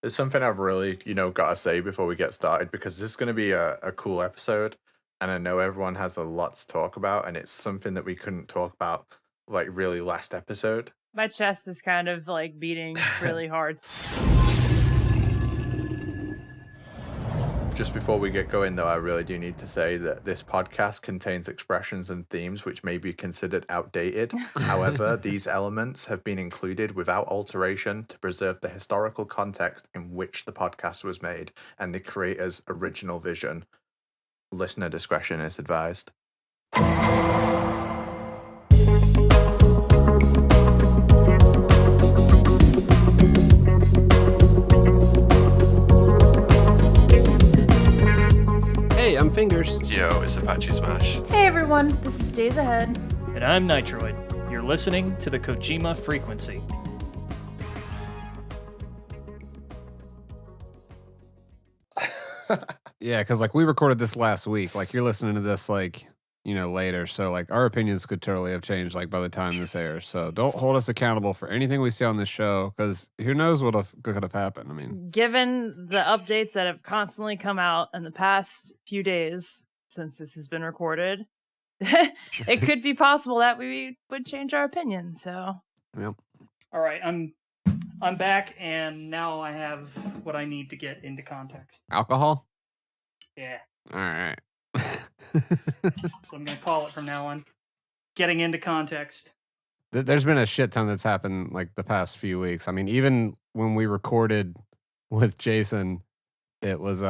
There's something I've really, got to say before we get started because this is going to be a cool episode, and I know everyone has a lot to talk about, and it's something that we couldn't talk about like really last episode. My chest is kind of like beating really hard. Just before we get going, though, I really do need to say that this podcast contains expressions and themes which may be considered outdated. However, these elements have been included without alteration to preserve the historical context in which the podcast was made and the creator's original vision. Listener discretion is advised. Hey, I'm Fingers. Yo, it's Apache Smash. Hey everyone, this is Days Ahead. And I'm Nitroid. You're listening to the Kojima Frequency. Yeah, because like we recorded this last week. Like you're listening to this like, later. So like our opinions could totally have changed like by the time this airs. So don't hold us accountable for anything we say on this show because who knows what could have happened. I mean, Given the updates that have constantly come out in the past few days since this has been recorded, it could be possible that we would change our opinion. So, yeah. All right, I'm back, and now I have what I need to get into context. Alcohol? Yeah. All right. So I'm going to call it from now on. Getting into context. There's been a shit ton that's happened like the past few weeks. I mean, even when we recorded with Jason, it was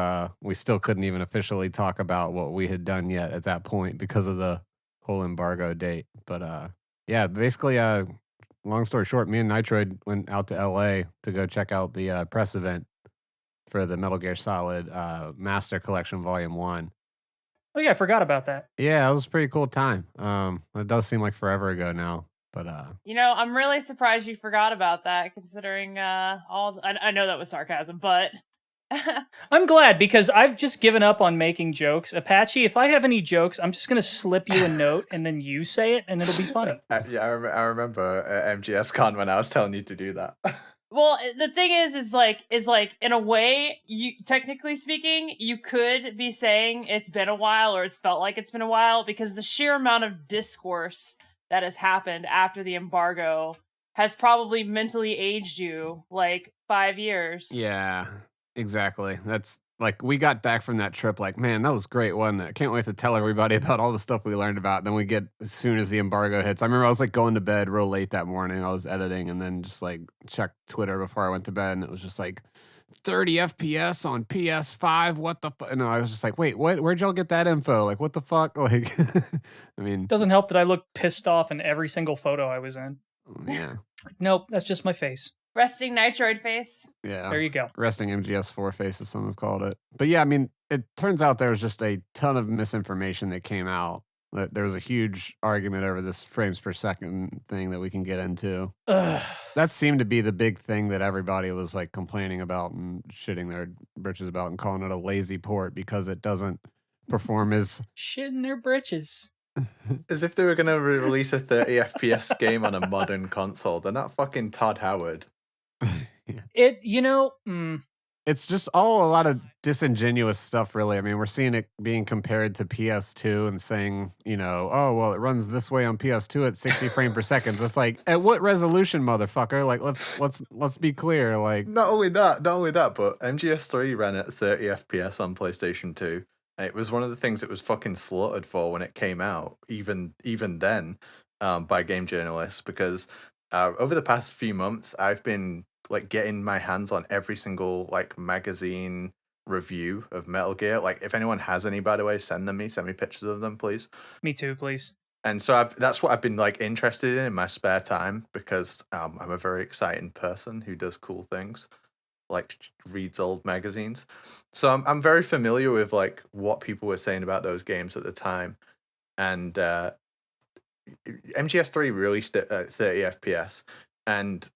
we still couldn't even officially talk about what we had done yet at that point because of the whole embargo date. But yeah, basically long story short, me and Nitroid went out to LA to go check out the press event for the Metal Gear Solid Master Collection Volume 1. Oh yeah, I forgot about that. Yeah, it was a pretty cool time. It does seem like forever ago now, but I'm really surprised you forgot about that, considering I know that was sarcasm, but I'm glad because I've just given up on making jokes. Apache, if I have any jokes, I'm just going to slip you a note and then you say it and it'll be funny. Yeah, I remember MGS Con when I was telling you to do that. Well, the thing is like in a way, you technically speaking, you could be saying it's been a while or it's felt like it's been a while because the sheer amount of discourse that has happened after the embargo has probably mentally aged you like 5 years. yeah, exactly. That's like we got back from that trip like, man, that was great, wasn't it? I can't wait to tell everybody about all the stuff we learned about. Then we get as soon as the embargo hits. I remember I was like going to bed real late that morning. I was editing and then just like checked Twitter before I went to bed and it was just like 30 FPS on PS5. What the fuck? And I was just like, wait, what? Where'd y'all get that info? Like, what the fuck? Like, I mean, Doesn't help that I look pissed off in every single photo I was in. yeah. Nope, that's just my face. Resting Nitroid face. Yeah. There you go. Resting MGS4 face, as some have called it. But yeah, I mean, it turns out there was just a ton of misinformation that came out. There was a huge argument over this frames per second thing that we can get into. Ugh. That seemed to be the big thing that everybody was like complaining about and shitting their britches about and calling it a lazy port because it doesn't perform as Shitting their britches. As if they were going to release a 30 FPS game on a modern console. They're not fucking Todd Howard. It's just all a lot of disingenuous stuff, really. I mean, we're seeing it being compared to PS2 and saying, oh, well, it runs this way on PS2 at 60 frames per second. It's like, at what resolution, motherfucker? Like, let's be clear. Like, Not only that, but MGS3 ran at 30 FPS on PlayStation 2. It was one of the things it was fucking slaughtered for when it came out, even then, by game journalists, because over the past few months, I've been like getting my hands on every single like magazine review of Metal Gear. Like, if anyone has any, by the way, send me pictures of them, please. Me too, please. And so that's what I've been like interested in my spare time because I'm a very exciting person who does cool things, like reads old magazines. So I'm very familiar with like what people were saying about those games at the time. And MGS3 released it at 30 FPS, and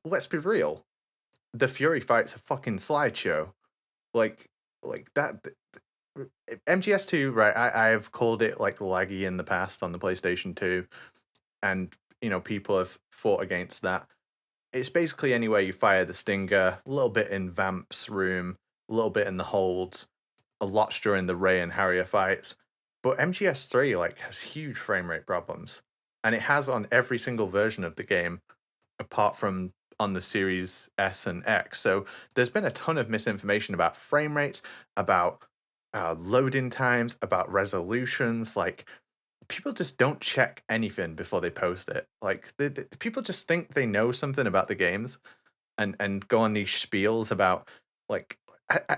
let's be real, the Fury fight's a fucking slideshow. Like that. MGS2, right? I've called it like laggy in the past on the PlayStation 2, and people have fought against that. it's basically anywhere you fire the stinger, a little bit in Vamp's room, a little bit in the holds, a lot during the Ray and Harrier fights. But MGS3 like has huge frame rate problems, and it has on every single version of the game, apart from on the Series S and X. So there's been a ton of misinformation about frame rates, about loading times, about resolutions. Like people just don't check anything before they post it. Like people just think they know something about the games, and go on these spiels about like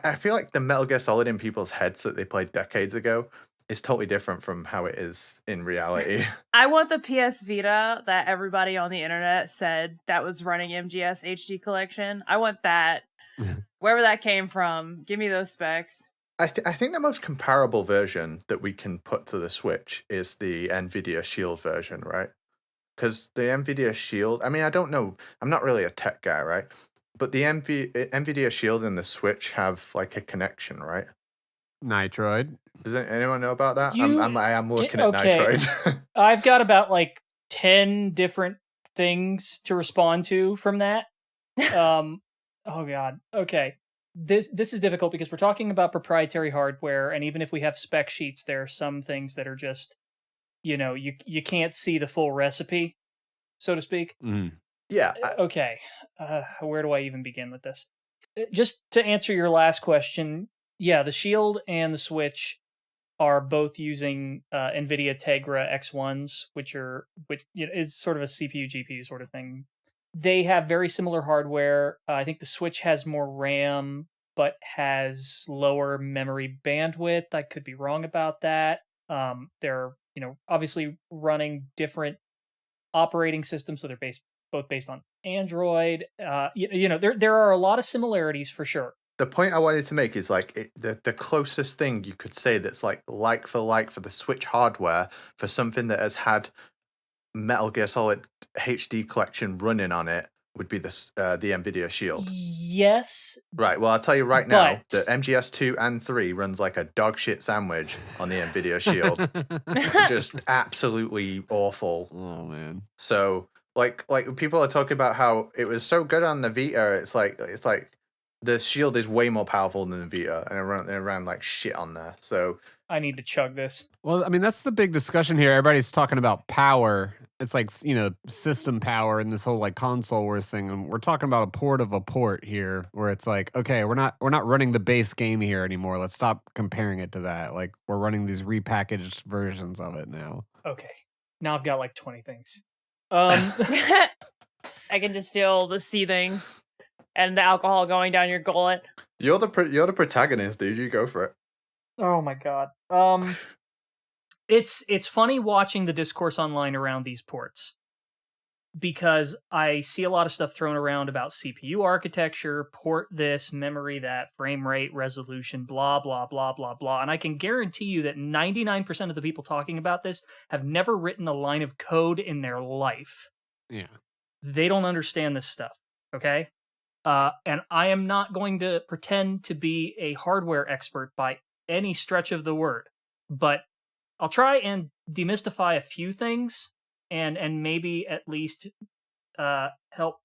I feel like the Metal Gear Solid in people's heads that they played decades ago is totally different from how it is in reality. I want the PS Vita that everybody on the internet said that was running MGS HD collection. I want that. Wherever that came from, give me those specs. I think the most comparable version that we can put to the Switch is the Nvidia Shield version, right? Because the Nvidia Shield, I mean, I don't know, I'm not really a tech guy, right? But the Nvidia Shield and the Switch have like a connection, right? Nitroid. Does anyone know about that? You- I'm looking okay. at Nitroid. I've got about like 10 different things to respond to from that. Oh god. Okay. This is difficult because we're talking about proprietary hardware, and even if we have spec sheets, there are some things that are just, you can't see the full recipe, so to speak. Mm. Yeah. Okay. Where do I even begin with this? Just to answer your last question, yeah, the Shield and the Switch are both using NVIDIA Tegra X1s, which is sort of a CPU GPU sort of thing. They have very similar hardware. I think the Switch has more RAM, but has lower memory bandwidth. I could be wrong about that. They're obviously running different operating systems, so they're both based on Android. There are a lot of similarities for sure. The point I wanted to make is like the closest thing you could say that's like for the Switch hardware for something that has had Metal Gear Solid HD collection running on it would be the Nvidia Shield. Yes. Right. Well, I'll tell you right now that MGS2 and 3 runs like a dog shit sandwich on the Nvidia Shield. Just absolutely awful. Oh man. So like people are talking about how it was so good on the Vita. It's like the Shield is way more powerful than the Vita, and it ran like shit on there. So I need to chug this. Well, I mean, that's the big discussion here. Everybody's talking about power. It's like, system power and this whole like console wars thing. And we're talking about a port of a port here where it's like, okay, we're not running the base game here anymore. Let's stop comparing it to that. Like we're running these repackaged versions of it now. Okay. Now I've got like 20 things. I can just feel the seething and the alcohol going down your gullet. you're the protagonist, dude. You go for it. Oh my god. It's funny watching the discourse online around these ports because I see a lot of stuff thrown around about CPU architecture, port this, memory that, frame rate, resolution, blah blah blah blah blah. And I can guarantee you that 99% of the people talking about this have never written a line of code in their life. Yeah. They don't understand this stuff, okay? And I am not going to pretend to be a hardware expert by any stretch of the word, but I'll try and demystify a few things and maybe at least help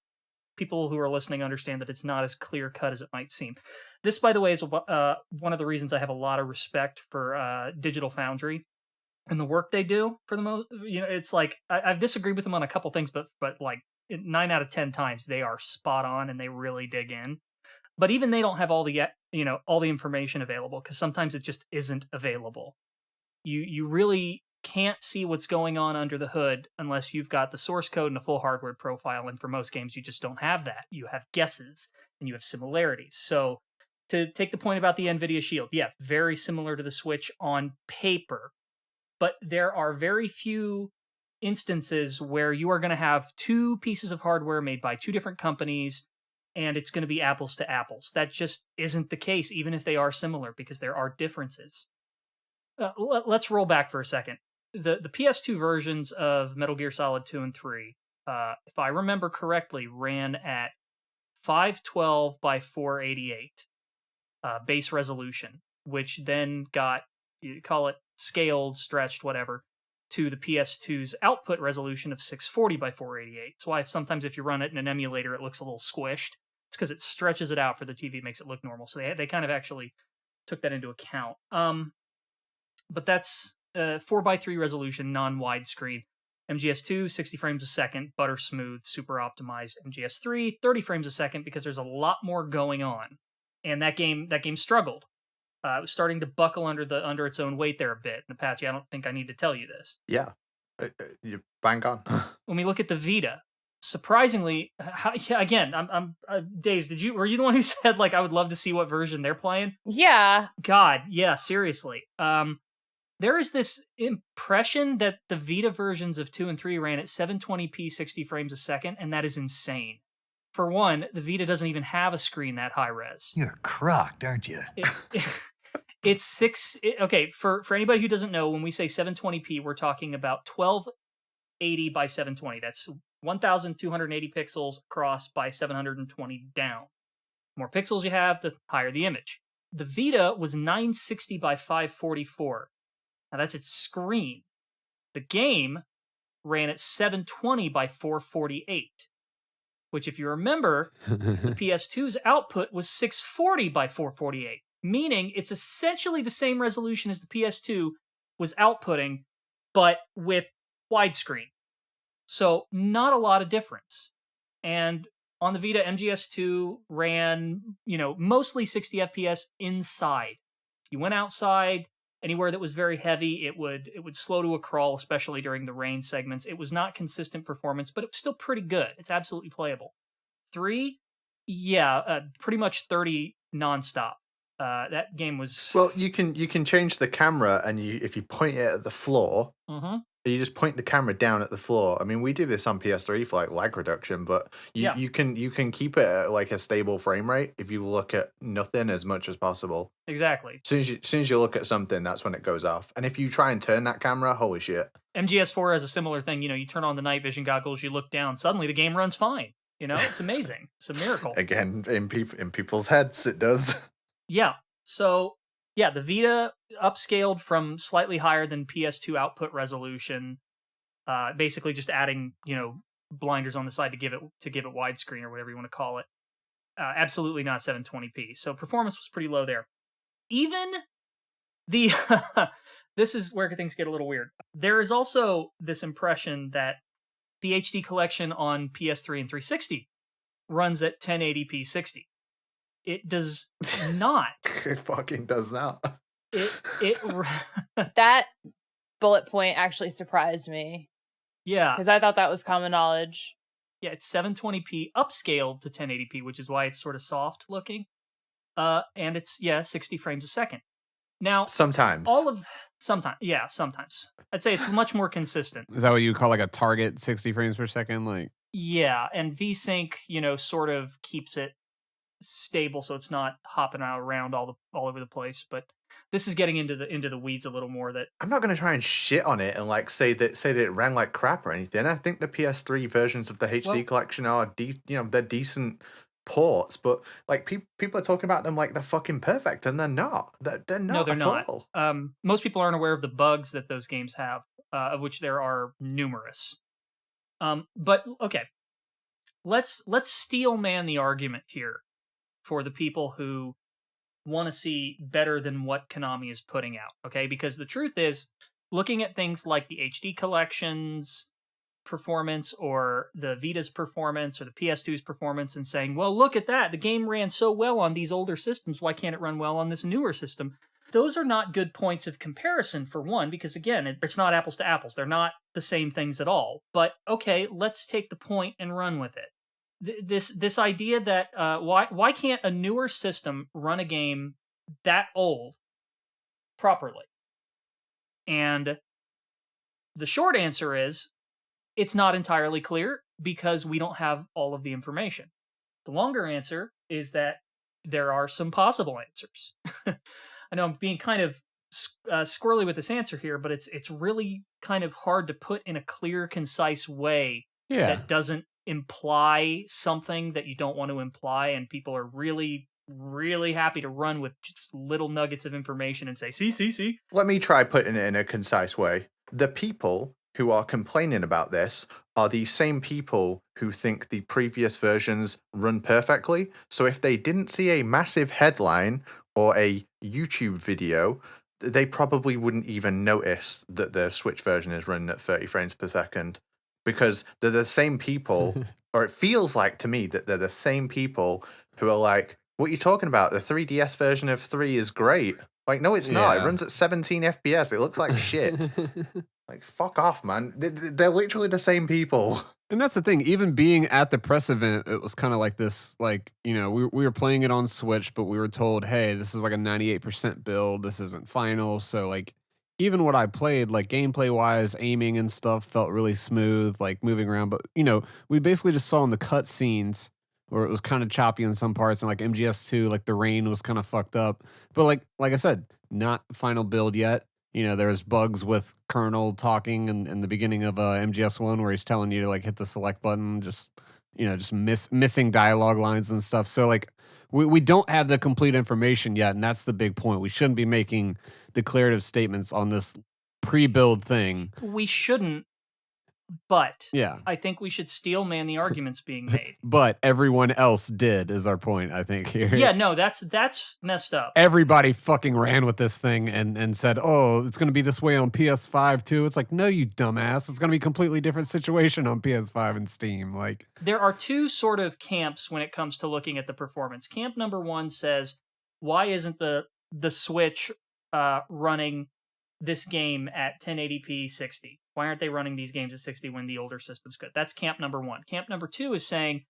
people who are listening understand that it's not as clear cut as it might seem. This, by the way, is one of the reasons I have a lot of respect for Digital Foundry and the work they do. For the most, it's like I've disagreed with them on a couple things, but like 9 out of 10 times they are spot on and they really dig in. But even they don't have all the information available because sometimes it just isn't available. You really can't see what's going on under the hood unless you've got the source code and a full hardware profile. And for most games, you just don't have that. You have guesses and you have similarities. So to take the point about the NVIDIA Shield, yeah, very similar to the Switch on paper. But there are very few instances where you are going to have two pieces of hardware made by two different companies and it's going to be apples to apples. That just isn't the case, even if they are similar, because there are differences. Let's roll back for a second. The PS2 versions of Metal Gear Solid 2 and 3, if I remember correctly, ran at 512 by 488 base resolution, which then got, you call it scaled, stretched, whatever, to the PS2's output resolution of 640 by 488. That's why sometimes if you run it in an emulator, it looks a little squished. It's because it stretches it out for the TV, makes it look normal. So they kind of actually took that into account. But that's 4:3 resolution, non-widescreen. MGS2, 60 frames a second, butter smooth, super optimized. MGS3, 30 frames a second because there's a lot more going on. And that game struggled. It was starting to buckle under its own weight there a bit. And Apache, I don't think I need to tell you this. Yeah, you bang on. When we look at the Vita, surprisingly, again, I'm dazed. Were you the one who said like I would love to see what version they're playing? Yeah. God, yeah, seriously. There is this impression that the Vita versions of 2 and 3 ran at 720p 60 frames a second, and that is insane. For one, the Vita doesn't even have a screen that high res. You're crocked, aren't you? It's okay, for anybody who doesn't know, when we say 720p, we're talking about 1280 by 720. That's 1,280 pixels across by 720 down. The more pixels you have, the higher the image. The Vita was 960 by 544. Now that's its screen. The game ran at 720 by 448, which if you remember, the PS2's output was 640 by 448, meaning it's essentially the same resolution as the PS2 was outputting, but with widescreen. So not a lot of difference. And on the Vita, MGS2 ran, mostly 60 FPS inside. If you went outside, anywhere that was very heavy, it would slow to a crawl, especially during the rain segments. It was not consistent performance, but it was still pretty good. It's absolutely playable. 3, pretty much 30 nonstop. That game was... Well, you can change the camera, and if you point it at the floor, you just point the camera down at the floor. I mean, we do this on PS3 for like lag reduction, but you can keep it at like a stable frame rate if you look at nothing as much as possible. Exactly. As soon as you look at something, that's when it goes off. And if you try and turn that camera, holy shit. MGS4 has a similar thing. You turn on the night vision goggles, you look down, suddenly the game runs fine. It's amazing. It's a miracle. Again, in people's heads, it does. Yeah. So, yeah, the Vita upscaled from slightly higher than PS2 output resolution, basically just adding, blinders on the side to give it widescreen or whatever you want to call it. Absolutely not 720p. So performance was pretty low there. Even the this is where things get a little weird. There is also this impression that the HD collection on PS3 and 360 runs at 1080p 60. It does not. It fucking does not. That bullet point actually surprised me. Yeah. Because I thought that was common knowledge. Yeah, it's 720p upscaled to 1080p, which is why it's sort of soft looking. And it's 60 frames a second. Now, sometimes. Sometimes. I'd say it's much more consistent. Is that what you call like a target 60 frames per second? Like, yeah, and VSync, sort of keeps it stable so it's not hopping around all over the place. But this is getting into the weeds a little more. That I'm not going to try and shit on it and like say that it ran like crap or anything. I think the PS3 versions of the HD collection are they're decent ports, but like people are talking about them like they're fucking perfect, and they're not. They're not. No, they're at not. all. Most people aren't aware of the bugs that those games have, of which there are numerous. But okay, let's steel man the argument here for the people who want to see better than what Konami is putting out. Okay, because the truth is, looking at things like the HD collections performance or the Vita's performance or the PS2's performance and saying, well, look at that, the game ran so well on these older systems, why can't it run well on this newer system? Those are not good points of comparison, for one, because again, it's not apples to apples. They're not the same things at all. But okay, let's take the point and run with it. This idea that why can't a newer system run a game that old properly? And the short answer is, it's not entirely clear because we don't have all of the information. The longer answer is that there are some possible answers. I know I'm being kind of squirrely with this answer here, but it's really kind of hard to put in a clear, concise way that doesn't imply something that you don't want to imply, and people are really, really happy to run with just little nuggets of information and say, see. Let me try putting it in a concise way. the people who are complaining about this are the same people who think the previous versions run perfectly. So if they didn't see a massive headline or a YouTube video, they probably wouldn't even notice that the Switch version is running at 30 frames per second, because they're the same people, or it feels like to me that they're the same people who are like, what are you talking about? The 3DS version of 3 is great. Like, no, it's not. It runs at 17 FPS. It looks like shit. Like, fuck off, man. They're literally the same people. And that's the thing. Even being at the press event, it was kind of like this, like, you know, we were playing it on Switch, but we were told, hey, this is like a 98% build. This isn't final. So, like, even what I played, like, gameplay-wise, aiming and stuff felt really smooth, like, moving around. But, you know, we basically just saw in the cutscenes where it was kind of choppy in some parts, and, like, MGS2, like, the rain was kind of fucked up. But, like I said, not final build yet. You know, there's bugs with Colonel talking in the beginning of MGS1 where he's telling you to, like, hit the select button, just, you know, just missing dialogue lines and stuff. So, like, we don't have the complete information yet, and that's the big point. We shouldn't be making declarative statements on this pre-build thing. We shouldn't, but Yeah. I think we should steel man the arguments being made. But everyone else did, is our point, I think, here. Yeah, no, that's messed up. Everybody fucking ran with this thing and said, oh, it's going to be this way on PS5 too. It's like, no, you dumbass. It's going to be a completely different situation on PS5 and Steam. Like, there are two sort of camps when it comes to looking at the performance. Camp number one says, why isn't the Switch running this game at 1080p 60? Why aren't they running these games at 60 when the older systems could? That's camp number one. Camp number two is saying,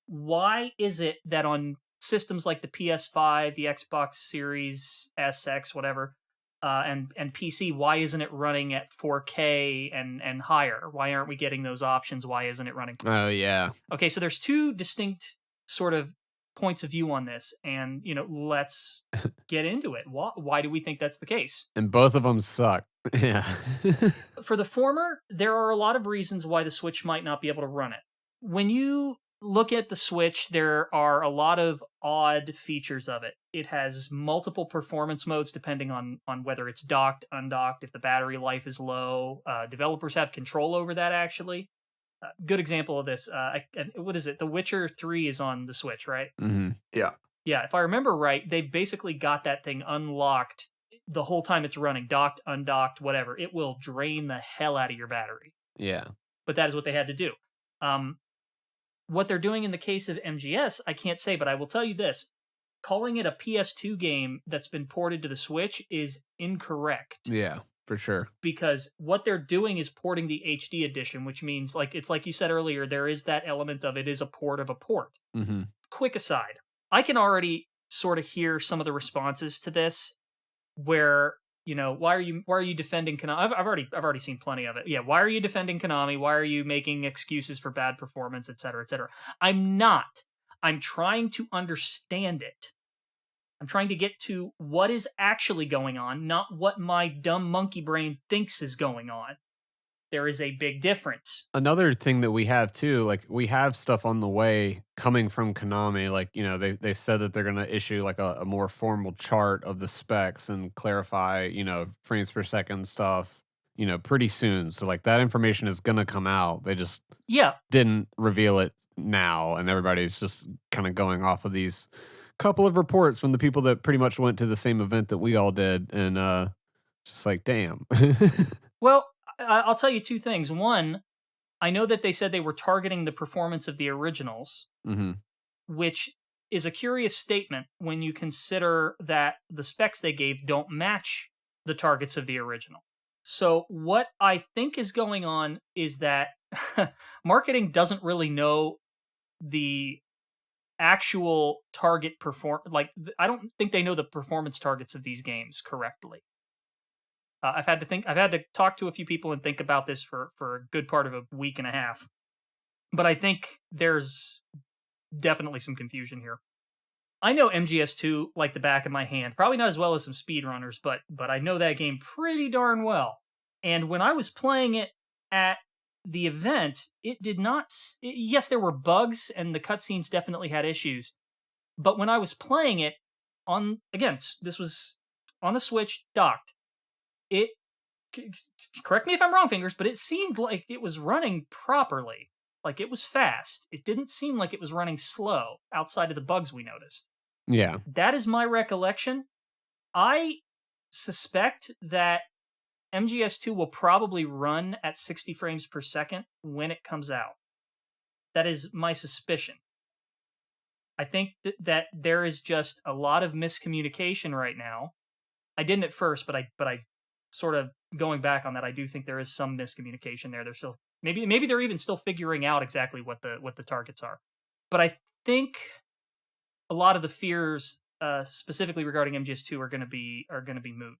why is it that on systems like the PS5, the Xbox Series SX, whatever, and PC, why isn't it running at 4K and higher? Why aren't we getting those options? Why isn't it running? oh, yeah. Okay, so there's two distinct sort of points of view on this, and, you know, let's get into it. Why do we think that's the case? And both of them suck. Yeah. For the former, there are a lot of reasons why the Switch might not be able to run it. When you look at the Switch, there are a lot of odd features of it. It has multiple performance modes depending on whether it's docked, undocked, if the battery life is low. Developers have control over that, actually. Good example of this. What is it? The Witcher 3 is on the Switch, right? Mm-hmm. Yeah. Yeah, if I remember right, they basically got that thing unlocked the whole time it's running, docked, undocked, whatever. It will drain the hell out of your battery. Yeah. But that is what they had to do. What they're doing in the case of MGS, I can't say, but I will tell you this. Calling it a PS2 game that's been ported to the Switch is incorrect. Yeah, for sure. Because what they're doing is porting the HD edition, which means, like, it's like you said earlier, there is that element of it is a port of a port. Mm-hmm. Quick aside, I can already sort of hear some of the responses to this where, you know, why are you defending Konami? I've already seen plenty of it. Yeah, why are you defending Konami? Why are you making excuses for bad performance, et cetera, et cetera? I'm not. I'm trying to understand it. I'm trying to get to what is actually going on, not what my dumb monkey brain thinks is going on. There is a big difference. Another thing that we have too, like, we have stuff on the way coming from Konami. Like, you know, they've said that they're going to issue like a more formal chart of the specs and clarify, you know, frames per second stuff, you know, pretty soon. So, like, that information is going to come out. They just didn't reveal it now, and everybody's just kind of going off of these couple of reports from the people that pretty much went to the same event that we all did, and just like, damn. Well, I'll tell you two things. One, I know that they said they were targeting the performance of the originals, Mm-hmm. which is a curious statement when you consider that the specs they gave don't match the targets of the original. So what I think is going on is that marketing doesn't really know the actual target I don't think they know the performance targets of these games correctly. I've had to talk to a few people and think about this for a good part of a week and a half. But I think there's definitely some confusion here. I know MGS2 like the back of my hand. Probably not as well as some speedrunners, but I know that game pretty darn well. And when I was playing it at the event, it did not... Yes, there were bugs, and the cutscenes definitely had issues. But when I was playing it this was on the Switch, docked. It correct me if I'm wrong, Fingers, but it seemed like it was running properly. Like it was fast. It didn't seem like it was running slow outside of the bugs we noticed. Yeah. That is my recollection. I suspect that MGS2 will probably run at 60 frames per second when it comes out. That is my suspicion. I think that there is just a lot of miscommunication right now. I didn't at first, but I sort of going back on that, I do think there is some miscommunication there. They're still maybe they're even still figuring out exactly what the targets are. But I think a lot of the fears, specifically regarding MGS2, are going to be moot.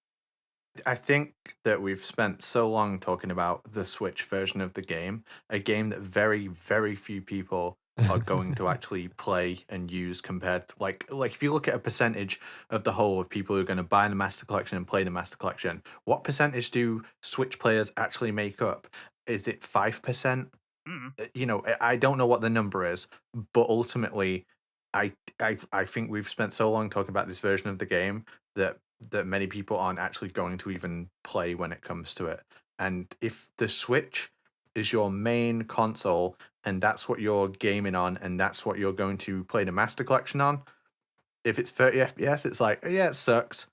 I think that we've spent so long talking about the Switch version of the game, a game that very, very few people are going to actually play and use compared to like if you look at a percentage of the whole of people who are going to buy the Master Collection and play the Master Collection, what percentage do Switch players actually make up? Is it 5%? You know, I don't know what the number is, but ultimately, I think we've spent so long talking about this version of the game that many people aren't actually going to even play when it comes to it. And if the Switch is your main console and that's what you're gaming on and that's what you're going to play the Master Collection on, if it's 30 FPS, it's like, yeah, it sucks.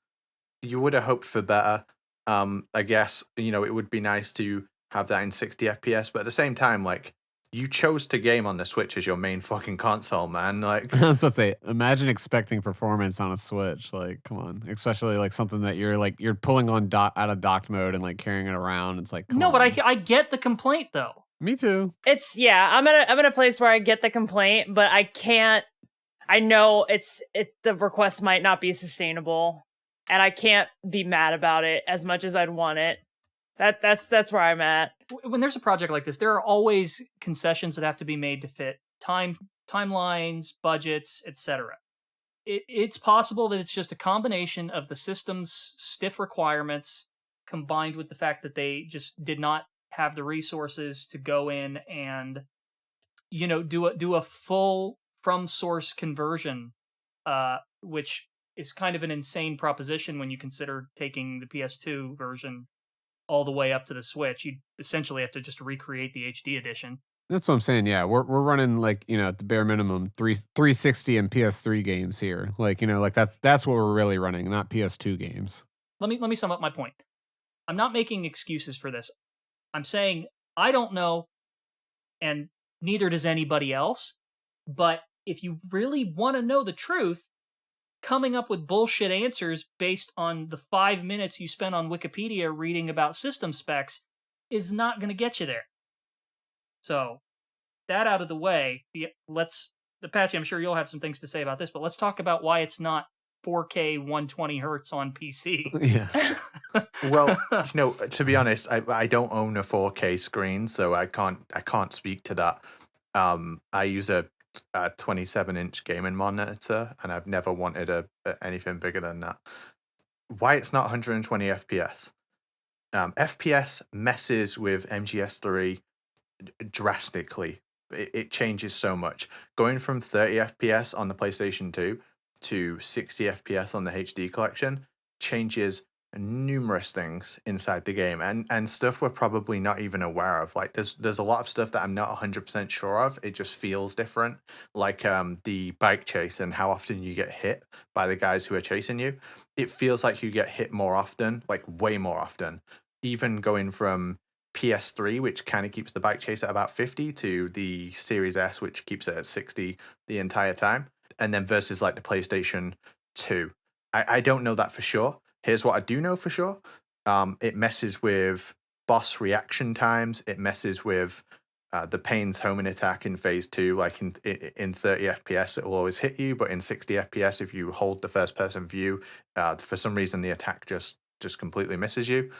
You would have hoped for better. I guess, you know, it would be nice to have that in 60 FPS, but at the same time, like, you chose to game on the Switch as your main fucking console, man. Like, I was about to say, imagine expecting performance on a Switch. Like, come on, especially like something that you're pulling on out of docked mode and like carrying it around. It's like, come on. But I get the complaint though. Me too. It's I'm at a place where I get the complaint, but I can't. I know the request might not be sustainable, and I can't be mad about it as much as I'd want it. That's where I'm at. When there's a project like this, there are always concessions that have to be made to fit timelines, budgets, etc. It's possible that it's just a combination of the system's stiff requirements combined with the fact that they just did not have the resources to go in and, you know, do a full from source conversion, which is kind of an insane proposition when you consider taking the PS2 version all the way up to the Switch. You essentially have to just recreate the HD edition. That's what I'm saying. Yeah, we're running like, you know, at the bare minimum 360 and PS3 games here. Like, you know, like that's what we're really running, not PS2 games. Let me sum up my point. I'm not making excuses for this. I'm saying I don't know, and neither does anybody else. But if you really want to know the truth, coming up with bullshit answers based on the 5 minutes you spent on Wikipedia reading about system specs is not going to get you there. So, that out of the way, Apache, I'm sure you'll have some things to say about this, but let's talk about why it's not 4K 120 hertz on PC. Yeah. well, you know, to be honest, I don't own a 4K screen, so I can't speak to that. I use a 27-inch gaming monitor, and I've never wanted anything bigger than that. Why it's not 120 FPS? FPS messes with MGS3 drastically. It changes so much. Going from 30 FPS on the PlayStation 2 to 60 FPS on the HD collection changes numerous things inside the game and stuff we're probably not even aware of. Like there's a lot of stuff that I'm not 100% sure of. It just feels different, like the bike chase and how often you get hit by the guys who are chasing you. It feels like you get hit more often, like way more often, even going from PS3, which kind of keeps the bike chase at about 50, to the Series S, which keeps it at 60 the entire time, and then versus like the PlayStation 2. I don't know that for sure. Here's what I do know for sure. It messes with boss reaction times. It messes with the Pain's homing attack in Phase 2. Like in 30 FPS, it will always hit you, but in 60 FPS, if you hold the first-person view, for some reason the attack just completely misses you.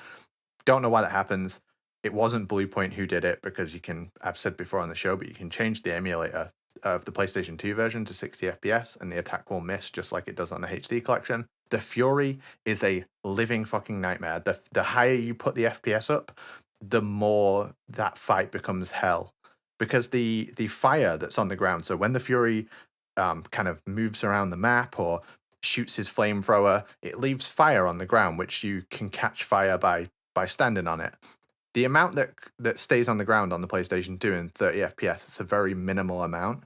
Don't know why that happens. It wasn't Bluepoint who did it, because I've said before on the show, but you can change the emulator of the PlayStation 2 version to 60 FPS, and the attack will miss just like it does on the HD collection. The Fury is a living fucking nightmare. The higher you put the FPS up, the more that fight becomes hell. Because the fire that's on the ground, so when the Fury kind of moves around the map or shoots his flamethrower, it leaves fire on the ground, which you can catch fire by by standing on it. The amount that stays on the ground on the PlayStation 2 in 30 FPS is a very minimal amount.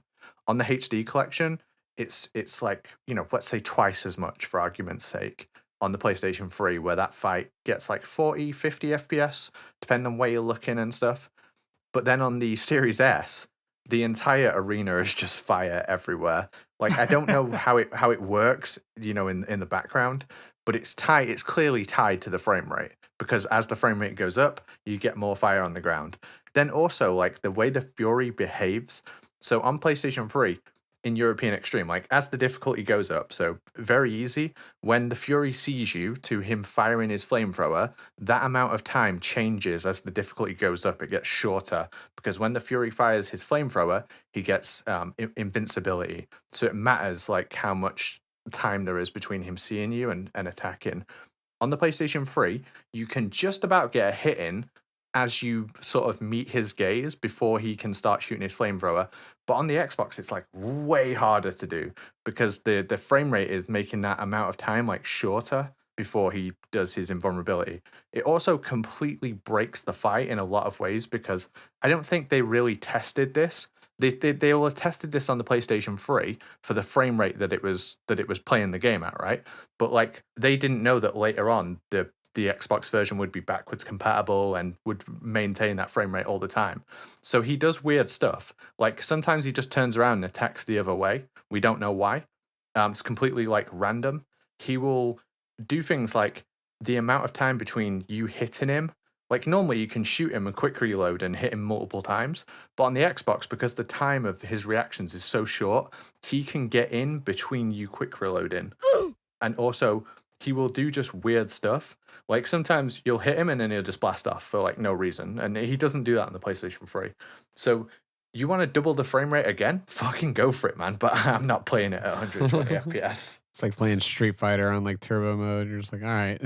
On the HD collection, it's like, let's say twice as much for argument's sake on the PlayStation 3, where that fight gets like 40, 50 FPS, depending on where you're looking and stuff. But then on the Series S, the entire arena is just fire everywhere. Like, I don't know how it works, in the background, but it's clearly tied to the frame rate, because as the frame rate goes up, you get more fire on the ground. Then also, like, the way the Fury behaves. So on PlayStation 3, in European Extreme, like, as the difficulty goes up, so very easy, when the Fury sees you to him firing his flamethrower, that amount of time changes as the difficulty goes up. It gets shorter, because when the Fury fires his flamethrower, he gets invincibility. So it matters, like, how much time there is between him seeing you and attacking. On the PlayStation 3, you can just about get a hit in as you sort of meet his gaze before he can start shooting his flamethrower. But on the Xbox, it's like way harder to do, because the frame rate is making that amount of time like shorter before he does his invulnerability. It also completely breaks the fight in a lot of ways, because I don't think they really tested this. They will have tested this on the PlayStation 3 for the frame rate that it was playing the game at, right? But like, they didn't know that later on the Xbox version would be backwards compatible and would maintain that frame rate all the time. So he does weird stuff. Like, sometimes he just turns around and attacks the other way. We don't know why. It's completely like random. He will do things like the amount of time between you hitting him. Like, normally you can shoot him and quick reload and hit him multiple times. But on the Xbox, because the time of his reactions is so short, he can get in between you quick reloading. And also, he will do just weird stuff. Like, sometimes you'll hit him and then he'll just blast off for like no reason. And he doesn't do that on the PlayStation 3. So you want to double the frame rate again? Fucking go for it, man. But I'm not playing it at 120 FPS. It's like playing Street Fighter on like turbo mode. You're just like, all right,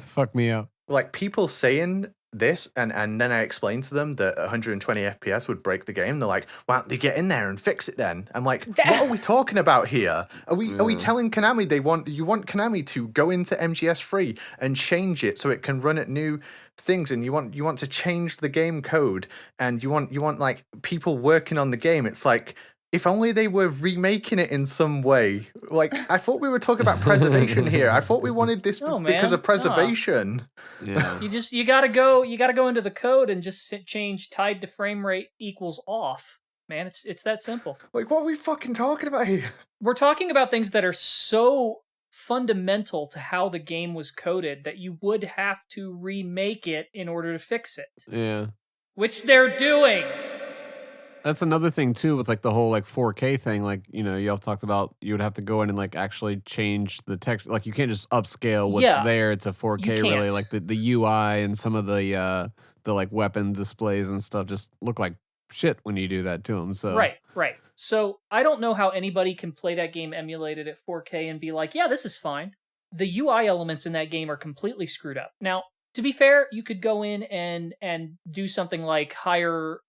fuck me up. Like, people saying this, and then I explained to them that 120 FPS would break the game. They're like, why don't they get in there and fix it then? I'm like, what are we talking about here? Are we telling Konami you want Konami to go into MGS3 and change it so it can run at new things, and you want to change the game code, and you want like people working on the game? It's like, if only they were remaking it in some way. Like, I thought we were talking about preservation here. I thought we wanted this because of preservation. Yeah. You gotta go into the code and just change tied to frame rate equals off. Man, it's that simple. Like, what are we fucking talking about here? We're talking about things that are so fundamental to how the game was coded that you would have to remake it in order to fix it. Yeah. Which they're doing. That's another thing too, with like the whole like 4K thing. Like, y'all talked about you would have to go in and like actually change the text. Like, you can't just upscale what's there to 4K. Really, like the UI and some of the like weapon displays and stuff just look like shit when you do that to them. So right. So I don't know how anybody can play that game emulated at 4K and be like, yeah, this is fine. The UI elements in that game are completely screwed up. Now, to be fair, you could go in and do something like higher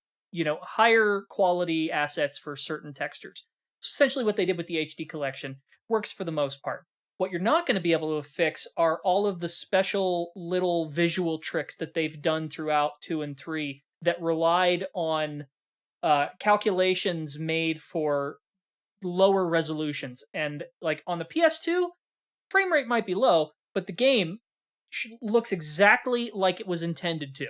quality assets for certain textures. So essentially what they did with the HD collection works for the most part. What you're not going to be able to fix are all of the special little visual tricks that they've done throughout 2 and 3 that relied on calculations made for lower resolutions. And like on the PS2, frame rate might be low, but the game looks exactly like it was intended to.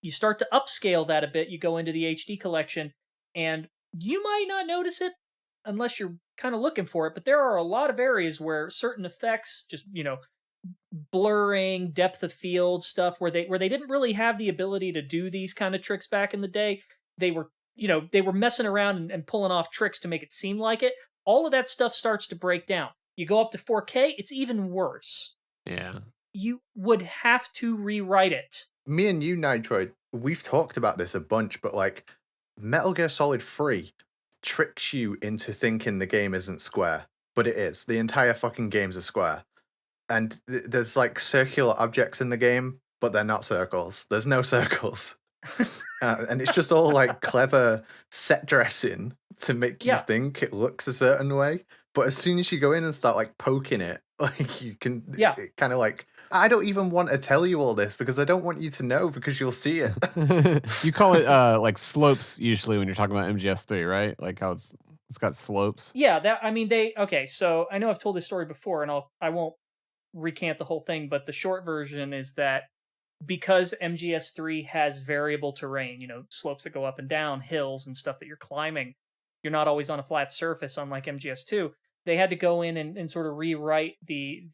You start to upscale that a bit, you go into the HD collection, and you might not notice it unless you're kind of looking for it, but there are a lot of areas where certain effects, just, blurring, depth of field stuff, where they didn't really have the ability to do these kind of tricks back in the day. They were messing around and pulling off tricks to make it seem like it. All of that stuff starts to break down. You go up to 4K, it's even worse. Yeah. You would have to rewrite it. Me and you, Nitroid, we've talked about this a bunch, but like, Metal Gear Solid 3 tricks you into thinking the game isn't square, but it is. The entire fucking game's a square. And there's like circular objects in the game, but they're not circles. There's no circles. And it's just all like clever set dressing to make you think it looks a certain way. But as soon as you go in and start like poking it, Like you can, Yeah. kind of like, I don't even want to tell you all this because I don't want you to know because you'll see it. You call it like slopes usually when you're talking about MGS3, right? Like how it's got slopes. Yeah, that I mean okay, so I know I've told this story before and I won't recant the whole thing, but the short version is that because MGS3 has variable terrain, slopes that go up and down, hills and stuff that you're climbing, you're not always on a flat surface unlike MGS2. They had to go in and sort of rewrite the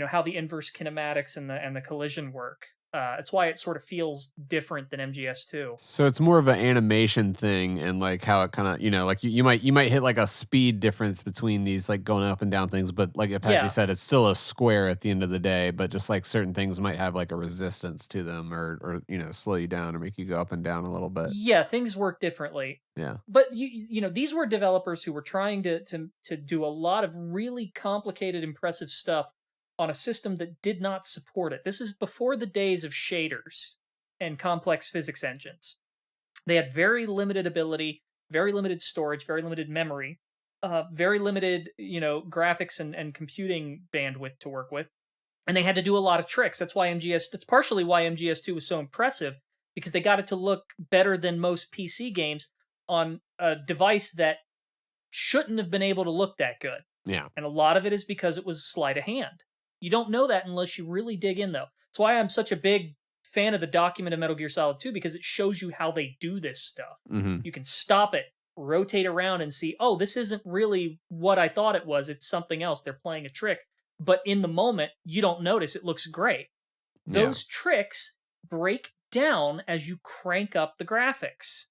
how the inverse kinematics and the collision work. That's why it sort of feels different than MGS2. So it's more of an animation thing, and like how it kind of, like you might hit like a speed difference between these like going up and down things, but like Apache Yeah. said, it's still a square at the end of the day. But just like certain things might have like a resistance to them, or slow you down or make you go up and down a little bit. Yeah, things work differently. Yeah. But these were developers who were trying to do a lot of really complicated, impressive stuff on a system that did not support it. This is before the days of shaders and complex physics engines. They had very limited ability, very limited storage, very limited memory, very limited, graphics and computing bandwidth to work with. And they had to do a lot of tricks. That's partially why MGS2 was so impressive, because they got it to look better than most PC games on a device that shouldn't have been able to look that good. Yeah. And a lot of it is because it was sleight of hand. You don't know that unless you really dig in, though. That's why I'm such a big fan of the document of Metal Gear Solid 2, because it shows you how they do this stuff. Mm-hmm. You can stop it, rotate around, and see, oh, this isn't really what I thought it was. It's something else. They're playing a trick. But in the moment, you don't notice. It looks great. Those tricks break down as you crank up the graphics.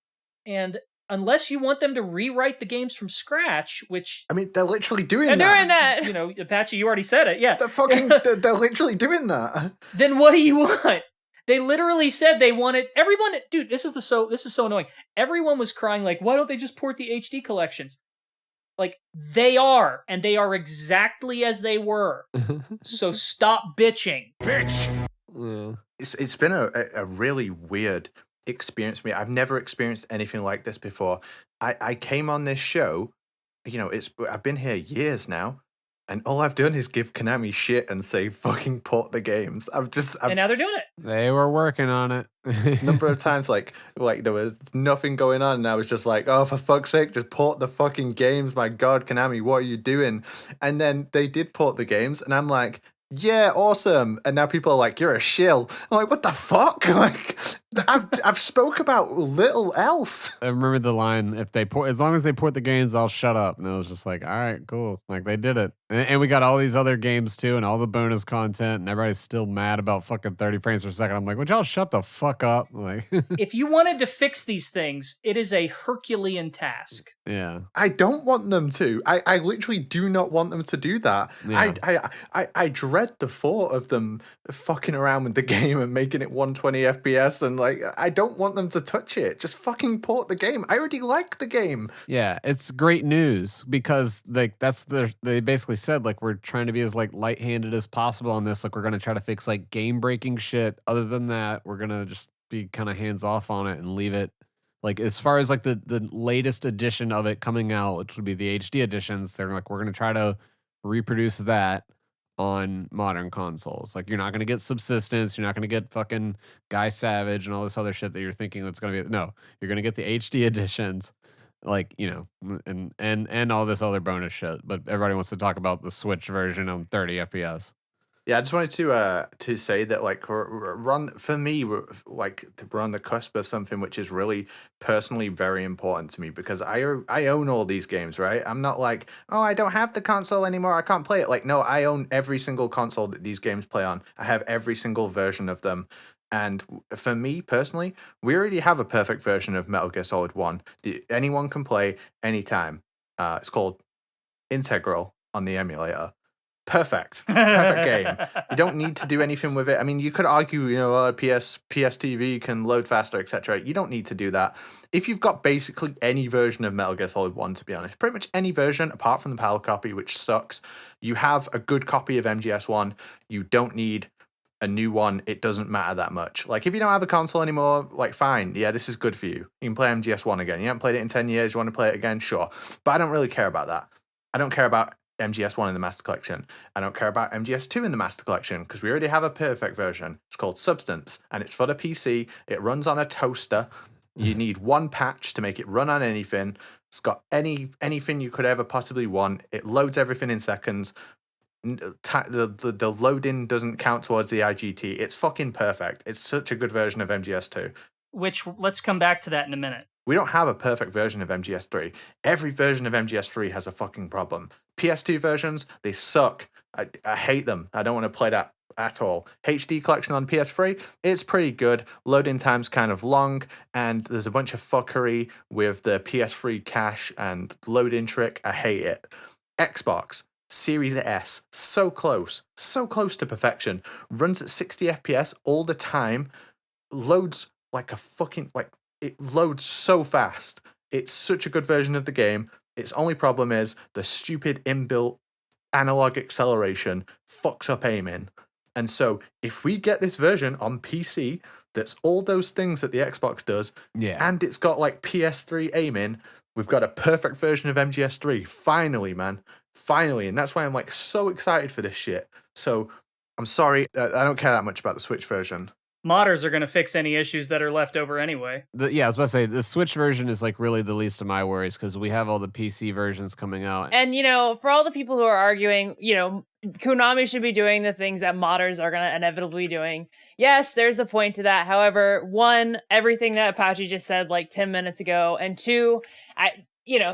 And unless you want them to rewrite the games from scratch, which... I mean, they're literally doing And that. they're doing that. Apache, you already said it, yeah. They're literally doing that. Then what do you want? They literally said they wanted everyone. Dude, this is so annoying. Everyone was crying like, why don't they just port the HD collections? Like, they are, and they are exactly as they were. So stop bitching. Bitch! Yeah. It's been a really weird experience for me. I've never experienced anything like this before. I came on this show, I've been here years now, and all I've done is give Konami shit and say fucking port the games. And now they're doing it. They were working on it. Number of times like there was nothing going on and I was just like, oh, for fuck's sake, just port the fucking games. My God, Konami, what are you doing? And then they did port the games and I'm like, yeah, awesome. And now people are like, you're a shill. I'm like, what the fuck? Like, I've spoke about little else. I remember the line, as long as they port the games, I'll shut up. And I was just like, all right, cool. Like they did it. And we got all these other games too and all the bonus content and everybody's still mad about fucking 30 frames per second. I'm like, would y'all shut the fuck up? Like, if you wanted to fix these things, it is a Herculean task. Yeah. I don't want them to. I literally do not want them to do that. Yeah. I dread the thought of them fucking around with the game and making it 120 FPS and like I don't want them to touch it. Just fucking port the game. I already like the game. Yeah, it's great news because like they basically said like we're trying to be as like light-handed as possible on this. Like we're gonna try to fix like game-breaking shit. Other than that, we're gonna just be kind of hands off on it and leave it. Like as far as like the latest edition of it coming out, which would be the HD editions, they're like we're gonna try to reproduce that on modern consoles. Like you're not going to get Subsistence, you're not going to get fucking Guy Savage and all this other shit that you're thinking that's going to be. No, you're going to get the HD editions, like, and all this other bonus shit. But everybody wants to talk about the Switch version on 30 FPS. Yeah, I just wanted to say that like we're on the cusp of something which is really personally very important to me because I own all these games, right? I'm not like, oh, I don't have the console anymore, I can't play it. Like, no, I own every single console that these games play on. I have every single version of them. And for me personally, we already have a perfect version of Metal Gear Solid 1. Anyone can play anytime. It's called Integral on the emulator. Perfect game. You don't need to do anything with it. I mean, you could argue, PS TV can load faster, etc. You don't need to do that. If you've got basically any version of Metal Gear Solid 1, to be honest, pretty much any version apart from the PAL copy, which sucks, you have a good copy of MGS1. You don't need a new one. It doesn't matter that much. Like, if you don't have a console anymore, like, fine. Yeah, this is good for you. You can play MGS1 again. You haven't played it in 10 years. You want to play it again? Sure. But I don't really care about that. I don't care about MGS1 in the Master Collection. I don't care about MGS2 in the Master Collection because we already have a perfect version. It's called Substance, and it's for the PC. It runs on a toaster. You need one patch to make it run on anything. It's got anything you could ever possibly want. It loads everything in seconds. The loading doesn't count towards the IGT. It's fucking perfect. It's such a good version of MGS2. Which, let's come back to that in a minute. We don't have a perfect version of MGS3. Every version of MGS3 has a fucking problem. PS2 versions, they suck. I hate them. I don't want to play that at all. HD collection on PS3, it's pretty good. Loading time's kind of long, and there's a bunch of fuckery with the PS3 cache and loading trick. I hate it. Xbox Series S, so close to perfection. Runs at 60 FPS all the time. Loads like a fucking it loads so fast. It's such a good version of the game. Its only problem is the stupid inbuilt analog acceleration fucks up aiming. And so if we get this version on PC that's all those things that the Xbox does, and it's got like PS3 aiming, we've got a perfect version of MGS3. Finally, man. Finally. And that's why I'm like so excited for this shit. So I'm sorry, I don't care that much about the Switch version. Modders are going to fix any issues that are left over anyway. I was about to say, the Switch version is like really the least of my worries because we have all the PC versions coming out. And, for all the people who are arguing, Konami should be doing the things that modders are going to inevitably be doing. Yes, there's a point to that. However, one, everything that Apache just said like 10 minutes ago, and two,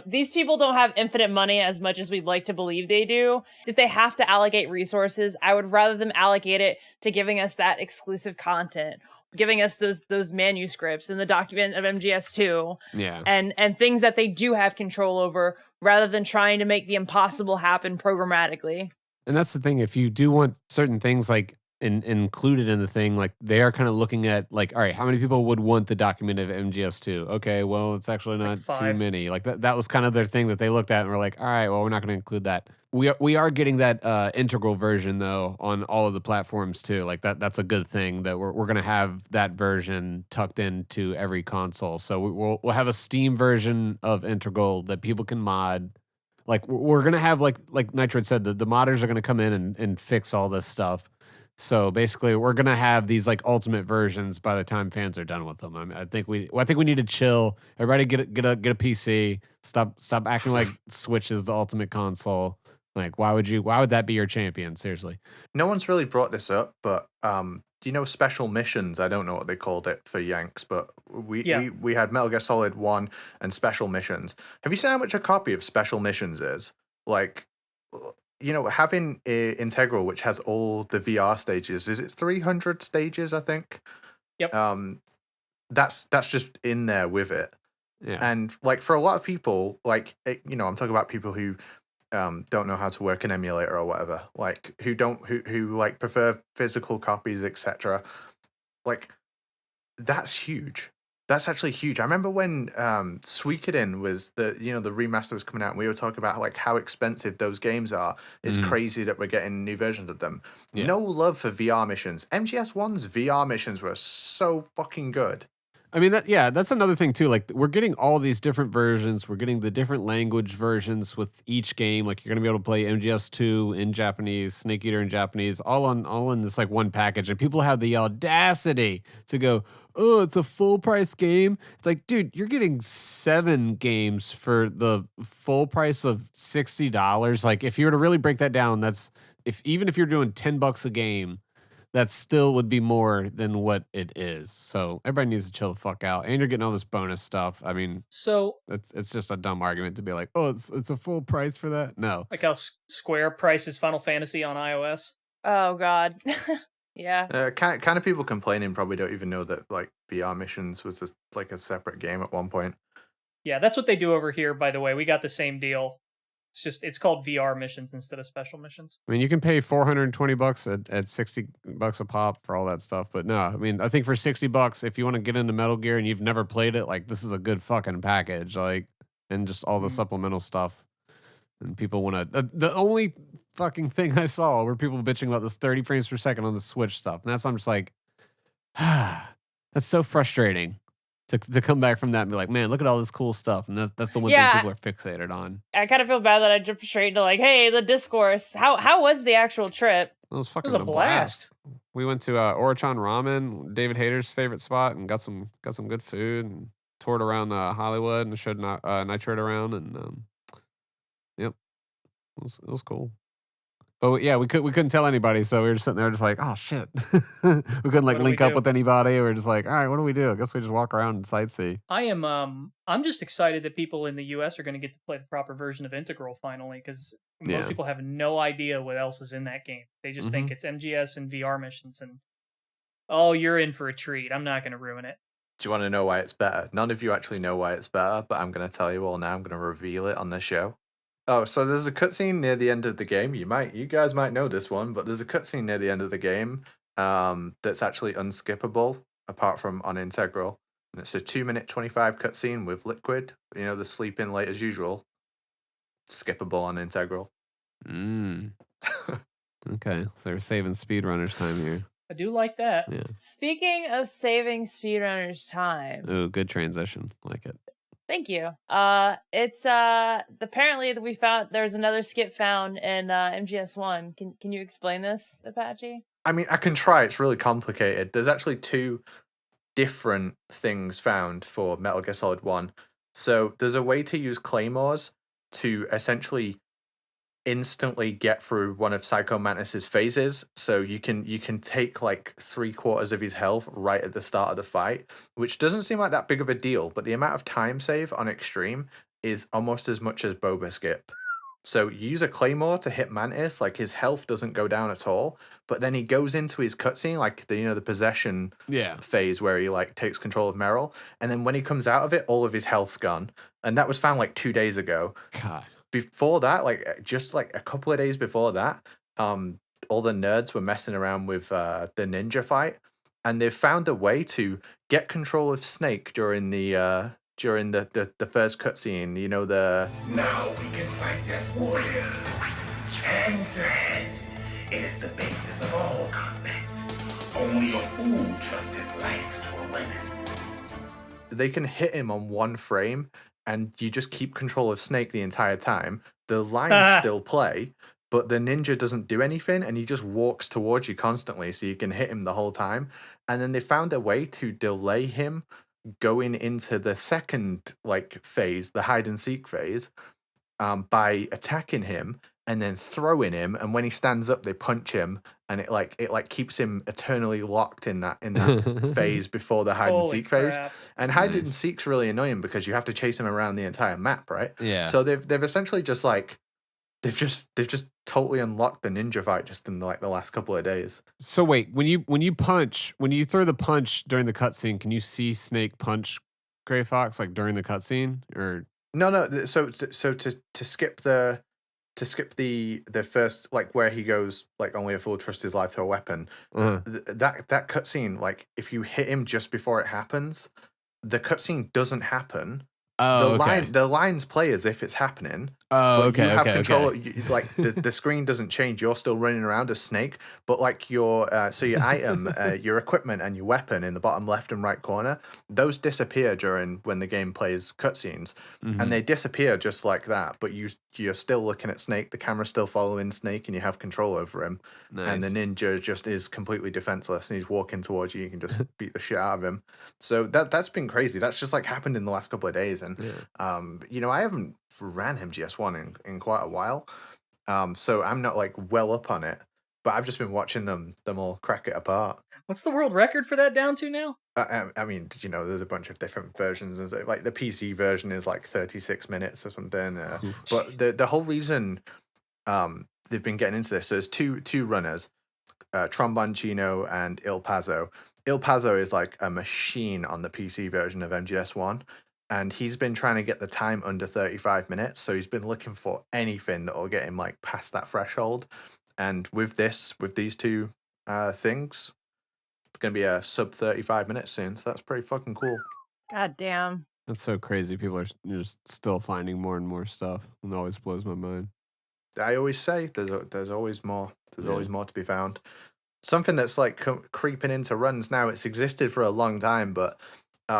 these people don't have infinite money as much as we'd like to believe they do. If they have to allocate resources, I would rather them allocate it to giving us that exclusive content, giving us those manuscripts and the document of MGS2, and things that they do have control over, rather than trying to make the impossible happen programmatically. And that's the thing. If you do want certain things like included in the thing, like they are kind of looking at like, all right, how many people would want the document of MGS2? Okay, well, it's actually not too many. Like that was kind of their thing that they looked at and were like, all right, well, we're not going to include that. We are getting that integral version though on all of the platforms too. Like that's a good thing that we're going to have that version tucked into every console. So we'll have a Steam version of integral that people can mod. Like we're going to have like Nitro had said, the modders are going to come in and fix all this stuff. So basically, we're gonna have these like ultimate versions by the time fans are done with them. I think we need to chill. Everybody get a PC. Stop acting like Switch is the ultimate console. Like, why would that be your champion? Seriously. No one's really brought this up, but do you know special missions? I don't know what they called it for Yanks, but we had Metal Gear Solid 1 and special missions. Have you seen how much a copy of special missions is? Like, having Integral, which has all the VR stages, is it 300 stages, I think? Yep. That's just in there with it. Yeah. And like for a lot of people, like, I'm talking about people who don't know how to work an emulator or whatever, like who like prefer physical copies, etc. Like that's huge. That's actually huge. I remember when Suikoden was the remaster was coming out, and we were talking about like how expensive those games are. It's crazy that we're getting new versions of them. Yeah. No love for VR missions. MGS1's VR missions were so fucking good. I mean, that's another thing too. Like we're getting all these different versions. We're getting the different language versions with each game. Like you're gonna be able to play MGS2 in Japanese, Snake Eater in Japanese, all in this like one package. And people have the audacity to go, "Oh, it's a full price game." It's like, dude, you're getting 7 games for the full price of $60. Like if you were to really break that down, even if you're doing $10 a game, that still would be more than what it is. So everybody needs to chill the fuck out. And you're getting all this bonus stuff. I mean, so it's just a dumb argument to be like, oh, it's a full price for that. No. Like how Square prices Final Fantasy on iOS. Oh God. Yeah. Kind of people complaining probably don't even know that like VR missions was just like a separate game at one point. Yeah, that's what they do over here, by the way. We got the same deal. It's called VR missions instead of special missions. I mean, you can pay $420 at $60 a pop for all that stuff, but no, I mean, I think for $60, if you want to get into Metal Gear and you've never played it, like this is a good fucking package, like, and just all the supplemental stuff. And people want to. The only fucking thing I saw were people bitching about this 30 frames per second on the Switch stuff, and I'm just like, that's so frustrating. to come back from that and be like, man, look at all this cool stuff, and that's the one thing Yeah, people are fixated on. I kind of feel bad that I jumped straight into like, hey, the discourse. How was the actual trip? It was It fucking was a blast. We went to Orichan Ramen, David Hayter's favorite spot, and got some good food and toured around Hollywood and showed Nitrate around, and yep, it was cool. But yeah, we couldn't tell anybody, so we were just sitting there, just like, oh shit, we couldn't like What do we link up do? with anybody. We were just like, all right, what do we do? I guess we just walk around and sightsee. I'm just excited that people in the US are going to get to play the proper version of Integral finally, because most Yeah. people have no idea what else is in that game. They just think it's MGS and VR missions, and oh, you're in for a treat. I'm not going to ruin it. Do you want to know why it's better? None of you actually know why it's better, but I'm going to tell you all now. I'm going to reveal it on the show. Oh, so there's a cutscene near the end of the game. You guys might know this one, but there's a cutscene near the end of the game that's actually unskippable, apart from on Integral. And it's a 2-minute 25 cutscene with Liquid. You know, the sleep in late as usual. Skippable on Integral. Okay, so we're saving speedrunners time here. I do like that. Yeah. Speaking of saving speedrunners time. Oh, good transition. Like it. Thank you. It's apparently that we found there's another skip found in MGS1. Can you explain this, Apache? I mean, I can try. It's really complicated. There's actually 2 different things found for Metal Gear Solid 1. So there's a way to use claymores to essentially instantly get through one of Psycho Mantis's phases. So you can take like 3/4 of his health right at the start of the fight, which doesn't seem like that big of a deal, but the amount of time save on Extreme is almost as much as Boba Skip. So you use a claymore to hit Mantis, like his health doesn't go down at all, but then he goes into his cutscene, like the possession phase where he like takes control of Meryl, and then when he comes out of it, all of his health's gone. And that was found like 2 days ago. God. Before that, like just like a couple of days before that, all the nerds were messing around with the ninja fight, and they've found a way to get control of Snake during the first cutscene. You know, the Now we can fight as warriors, hand to hand. It is the basis of all combat. Only a fool trusts his life to a weapon. they can hit him on 1 frame, and you just keep control of Snake the entire time. The lines still play, but the ninja doesn't do anything, and he just walks towards you constantly, so you can hit him the whole time. And then they found a way to delay him going into the second phase, the hide and seek phase, by attacking him and then throwing him, and when he stands up, they punch him, and it keeps him eternally locked in that phase before the hide and seek phase. And hide and seek's really annoying because you have to chase him around the entire map, right? Yeah. So they've essentially just they've just totally unlocked the ninja fight just in the last couple of days. So wait, when you throw the punch during the cutscene, can you see Snake punch Gray Fox during the cutscene, or no? So to skip the first where he goes only a fool trusts his life to a weapon. That cutscene, if you hit him just before it happens, the cutscene doesn't happen. Oh, the lines play as if it's happening. Oh, but you have control. Okay. The screen doesn't change. You're still running around as Snake, but your item, your equipment, and your weapon in the bottom left and right corner, those disappear when the game plays cutscenes, and they disappear just like that. But you're still looking at Snake. The camera's still following Snake, and you have control over him. Nice. And the ninja just is completely defenseless, and he's walking towards you. You can just beat the shit out of him. So that's been crazy. That's just happened in the last couple of days, and I haven't ran MGS1 in quite a while, so I'm not well up on it, but I've just been watching them all crack it apart. What's the world record for that down to now? I mean, there's a bunch of different versions. There's the PC version is 36 minutes or something, but the whole reason they've been getting into this, so there's two runners, Tromboncino and Il Pazzo. Il Pazzo is a machine on the PC version of MGS1. And he's been trying to get the time under 35 minutes. So he's been looking for anything that will get him past that threshold. And with these two things, it's going to be a sub 35 minutes soon. So that's pretty fucking cool. God damn. That's so crazy. People are just still finding more and more stuff. It always blows my mind. I always say there's always more. There's always more to be found. Something that's creeping into runs now. It's existed for a long time, but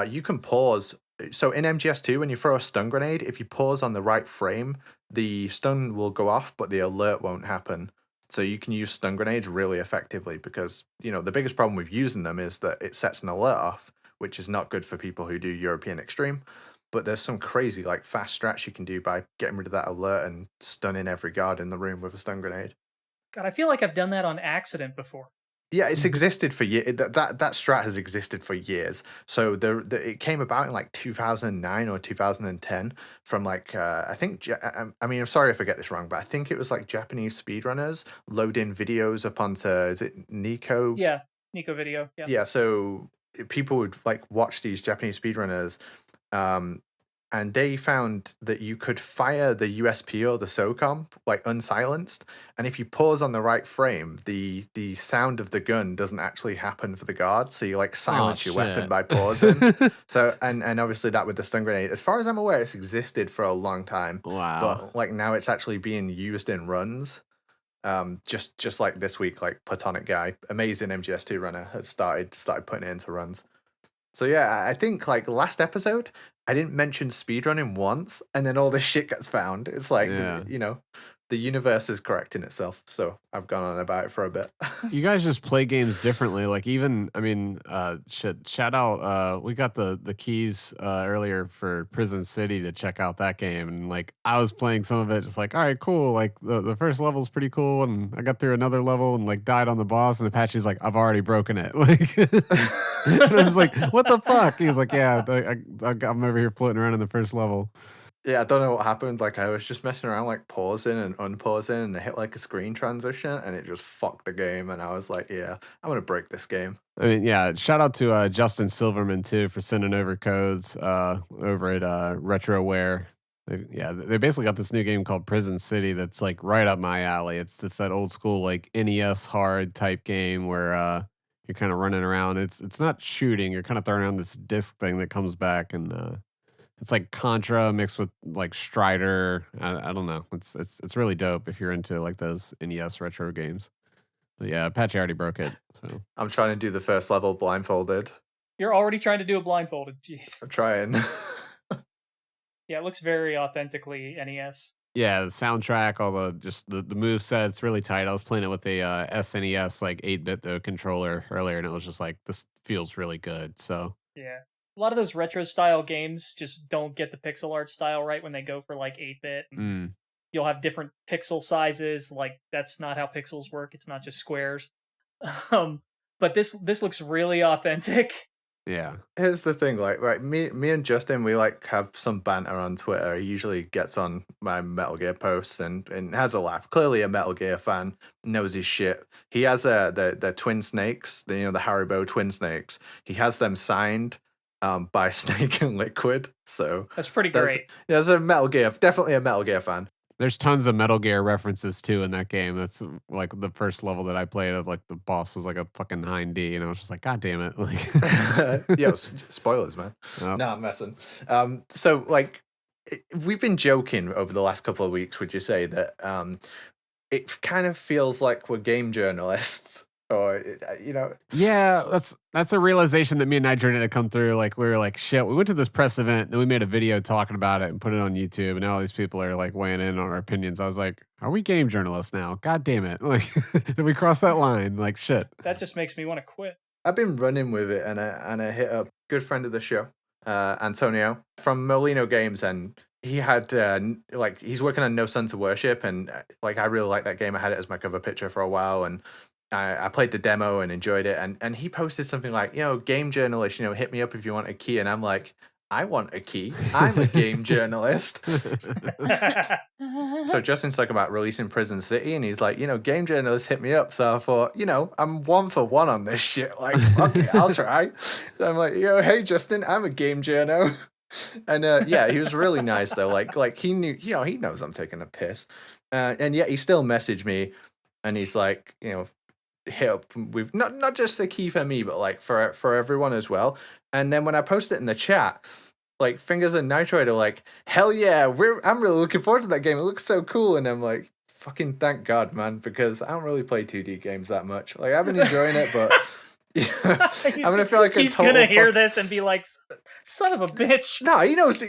you can pause. So in MGS2, when you throw a stun grenade, if you pause on the right frame, the stun will go off, but the alert won't happen. So you can use stun grenades really effectively because, the biggest problem with using them is that it sets an alert off, which is not good for people who do European Extreme. But there's some crazy, fast strats you can do by getting rid of that alert and stunning every guard in the room with a stun grenade. God, I feel like I've done that on accident before. Yeah, it's existed for years. That strat has existed for years. So it came about in 2009 or 2010 from I think I mean I'm sorry if I get this wrong, but I think it was Japanese speedrunners loading videos up onto, is it Nico? Yeah, Nico Video. Yeah. Yeah, so people would watch these Japanese speedrunners, and they found that you could fire the USP or the SOCOM unsilenced, and if you pause on the right frame, the sound of the gun doesn't actually happen for the guard, so you silence your weapon by pausing. So and obviously that with the stun grenade, as far as I'm aware, it's existed for a long time. Wow. But now it's actually being used in runs. Just like this week, Platonic Guy, amazing MGS2 runner, has started putting it into runs. So yeah, I think last episode I didn't mention speedrunning once, and then all this shit gets found. It's the universe is correcting itself. So I've gone on about it for a bit. You guys just play games differently. Shout out. We got the keys earlier for Prison City to check out that game, and I was playing some of it, just all right, cool. The first level's pretty cool, and I got through another level and died on the boss, and Apache's I've already broken it. And I was what the fuck? He's yeah, I'm over here floating around in the first level. Yeah, I don't know what happened. I was just messing around, pausing and unpausing, and I hit a screen transition, and it just fucked the game. And I was yeah, I'm gonna break this game. I mean, yeah. Shout out to Justin Silverman too for sending over codes over at RetroWare. They basically got this new game called Prison City that's right up my alley. It's that old school NES hard type game where you're kind of running around. It's not shooting. You're kind of throwing around this disc thing that comes back, and it's Contra mixed with Strider. I don't know. It's really dope if you're into those NES retro games. But yeah, Apache already broke it. So I'm trying to do the first level blindfolded. You're already trying to do it blindfolded. Jeez. I'm trying. Yeah, it looks very authentically NES. Yeah, the soundtrack, all the move set, it's really tight. I was playing it with a SNES 8-bit controller earlier, and it was just this feels really good. So yeah. A lot of those retro style games just don't get the pixel art style right when they go for 8-bit. You'll have different pixel sizes. That's not how pixels work. It's not just squares. But this looks really authentic. Yeah. Here's the thing, me and Justin, we have some banter on Twitter. He usually gets on my Metal Gear posts and has a laugh. Clearly a Metal Gear fan, knows his shit. He has the twin snakes, the Haribo twin snakes. He has them signed by Snake and Liquid. So that's pretty great. There's a Metal Gear, definitely a Metal Gear fan. There's tons of Metal Gear references too in that game. That's the first level that I played of the boss was a fucking Hind D, and I was just God damn it. Yeah, spoilers, man. Oh. No, I'm messing. So we've been joking over the last couple of weeks, would you say that it kind of feels like we're game journalists? Or yeah, that's a realization that me and Nitro didn't come through. We were shit, we went to this press event, then we made a video talking about it and put it on YouTube, and now all these people are weighing in on our opinions. I was are we game journalists now? God damn it. Did we cross that line? Shit. That just makes me want to quit. I've been running with it, and I hit a good friend of the show, Antonio from Molino Games, and he had he's working on No Sun to Worship, and I really like that game. I had it as my cover picture for a while, and I played the demo and enjoyed it, and he posted something game journalist, hit me up if you want a key, and I'm I want a key. I'm a game journalist. So Justin's talking about releasing Prison City, and he's game journalists hit me up. So I thought, I'm 1 for 1 on this shit. Fuck it, I'll try. So I'm hey Justin, I'm a game journo. And yeah, he was really nice though. He knew, he knows I'm taking a piss. And yet he still messaged me, and he's hit up with not just the key for me, but for everyone as well. And then when I post it in the chat, Fingers and Nitroid are hell yeah, I'm really looking forward to that game. It looks so cool. And I'm fucking thank God, man, because I don't really play 2D games that much. I've been enjoying it, but I'm gonna feel like he's gonna hear this and be like, "Son of a bitch." No, he knows.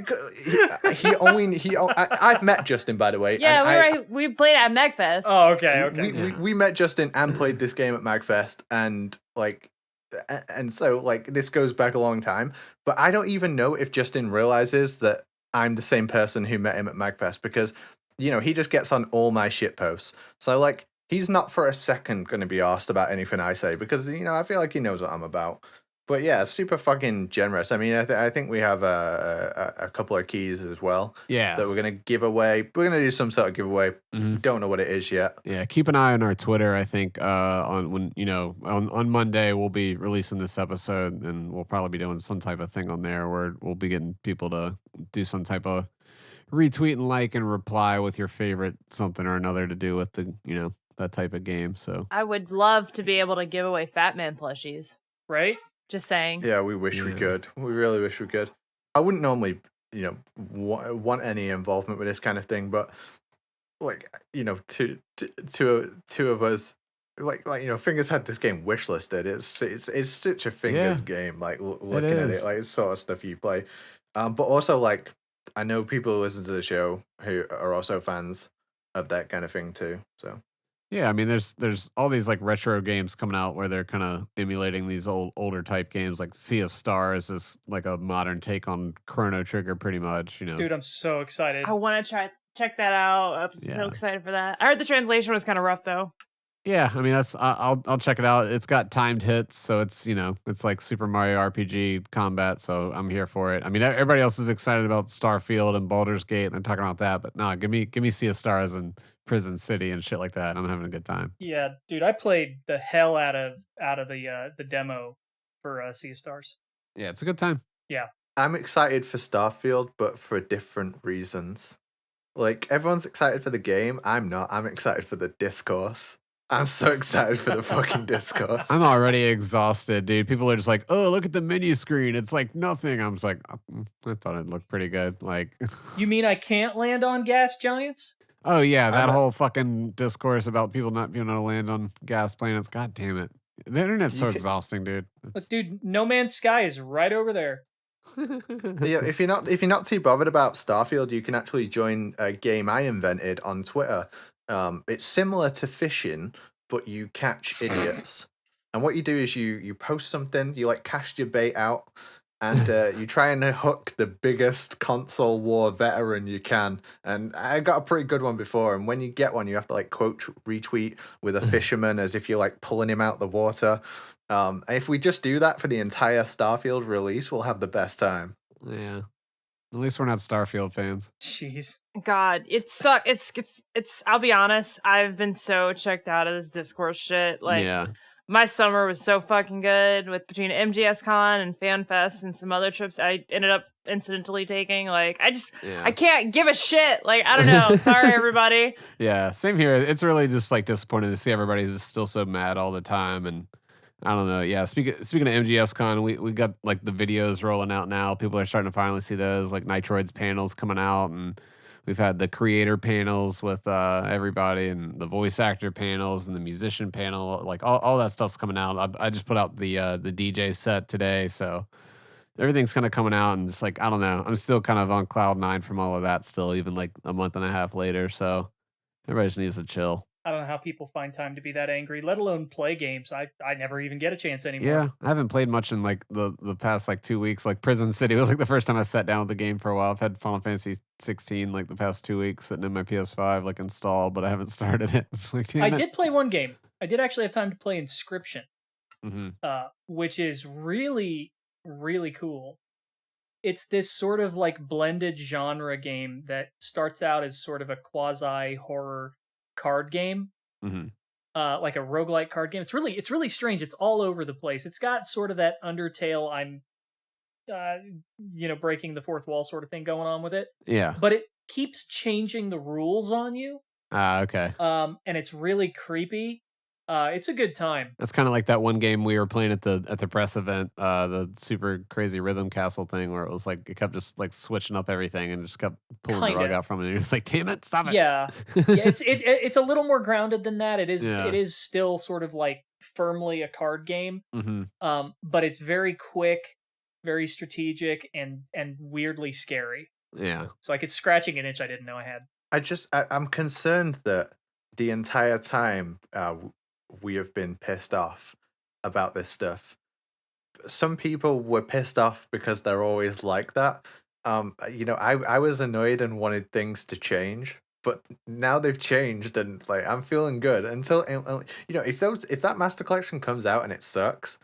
I've met Justin, by the way. Yeah, we played at MagFest. Oh, okay. We met Justin and played this game at MagFest, and so this goes back a long time. But I don't even know if Justin realizes that I'm the same person who met him at MagFest, because he just gets on all my shit posts. So he's not for a second going to be asked about anything I say, because I feel like he knows what I'm about. But yeah, super fucking generous. I mean, I think we have a couple of keys as well. Yeah. That we're gonna give away. We're gonna do some sort of giveaway. Mm-hmm. Don't know what it is yet. Yeah, keep an eye on our Twitter. I think on Monday we'll be releasing this episode, and we'll probably be doing some type of thing on there where we'll be getting people to do some type of retweet and like and reply with your favorite something or another to do with the that type of game. So I would love to be able to give away Fat Man plushies. Right? Just saying. Yeah, we wish we could. We really wish we could. I wouldn't normally, want any involvement with this kind of thing, but two of us, Fingers had this game wishlisted. It's such a Fingers game. Looking at it, it's sort of stuff you play. But also I know people who listen to the show who are also fans of that kind of thing too. So. yeah, I mean, there's all these retro games coming out where they're kind of emulating these older type games. Like Sea of Stars is a modern take on Chrono Trigger, pretty much. Dude, I'm so excited. I want to check that out. I'm so excited for that. I heard the translation was kind of rough though. Yeah, I mean I'll check it out. It's got timed hits, so it's it's like Super Mario RPG combat. So I'm here for it. I mean, everybody else is excited about Starfield and Baldur's Gate, and they're talking about that. But no, give me Sea of Stars and Prison City and shit like that. I'm having a good time. Yeah, dude, I played the hell out of the demo for Sea of Stars. Yeah, it's a good time. Yeah, I'm excited for Starfield, but for different reasons. Everyone's excited for the game. I'm not. I'm excited for the discourse. I'm so excited for the fucking discourse. I'm already exhausted, dude. People are just like, oh, look at the menu screen. It's like nothing. I'm just like, I thought it looked pretty good. You mean I can't land on gas giants? Oh yeah, that whole fucking discourse about people not being able to land on gas planets. God damn it. The internet's so exhausting, dude. Look, dude, No Man's Sky is right over there. Yeah, if you're not too bothered about Starfield, you can actually join a game I invented on Twitter. It's similar to fishing, but you catch idiots. And what you do is you post something, you cast your bait out, and you try and hook the biggest console war veteran you can. And I got a pretty good one before. And when you get one, you have to quote retweet with a fisherman as if you're pulling him out the water. If we just do that for the entire Starfield release, we'll have the best time. Yeah. At least we're not Starfield fans. Jeez. God, it sucks. It's I'll be honest, I've been so checked out of this discourse shit. Yeah. My summer was so fucking good between MGSCon and FanFest and some other trips I ended up incidentally taking. I can't give a shit. I don't know. Sorry, everybody. Yeah, same here. It's really just disappointing to see everybody's just still so mad all the time. And I don't know. Yeah, speaking of MGSCon, we got the videos rolling out now. People are starting to finally see those Nitroid's panels coming out, and we've had the creator panels with everybody, and the voice actor panels, and the musician panel. All that stuff's coming out. I just put out the DJ set today, so everything's kind of coming out, and just I don't know. I'm still kind of on cloud 9 from all of that still, even a month and a half later. So everybody just needs to chill. I don't know how people find time to be that angry, let alone play games. I never even get a chance anymore. Yeah, I haven't played much in the past 2 weeks. Prison City was the first time I sat down with the game for a while. I've had Final Fantasy 16 the past 2 weeks sitting in my PS5 installed, but I haven't started it. I did play one game. I did actually have time to play Inscription, which is really, really cool. It's this sort of blended genre game that starts out as sort of a quasi horror card game, like a roguelike card game. It's really strange. It's all over the place. It's got sort of that Undertale, I'm breaking the fourth wall sort of thing going on with it. Yeah, but it keeps changing the rules on you. Okay. And it's really creepy. It's a good time. That's kind of like that one game we were playing at the press event, the super crazy Rhythm Castle thing, where it was it kept just switching up everything and just kept pulling the rug out from it. And you're just damn it, stop it. Yeah, yeah. It's a little more grounded than that. It is. Yeah. It is still sort of firmly a card game. Mm-hmm. But it's very quick, very strategic, and weirdly scary. Yeah. So like it's scratching an itch I didn't know I had. I'm concerned that the entire time we have been pissed off about this stuff. Some people were pissed off because they're always like that. I was annoyed and wanted things to change, but now they've changed and like I'm feeling good until if that Master Collection comes out and it sucks,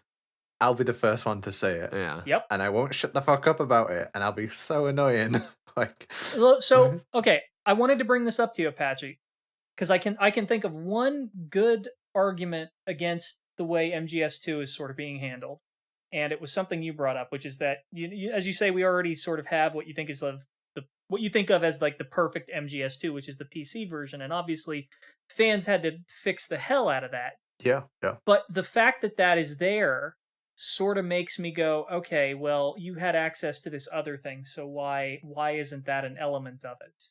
I'll be the first one to say it. Yeah. Yep. And I won't shut the fuck up about it, and I'll be so annoying. Like, So okay, I wanted to bring this up to you, Apache, because I can think of one good argument against the way MGS2 is sort of being handled, and it was something you brought up, which is that you as you say, we already sort of have what you think is what you think of as like the perfect MGS2, which is the PC version, and obviously fans had to fix the hell out of that. yeah. But the fact that that is there sort of makes me go, okay, well, you had access to this other thing, so why isn't that an element of it?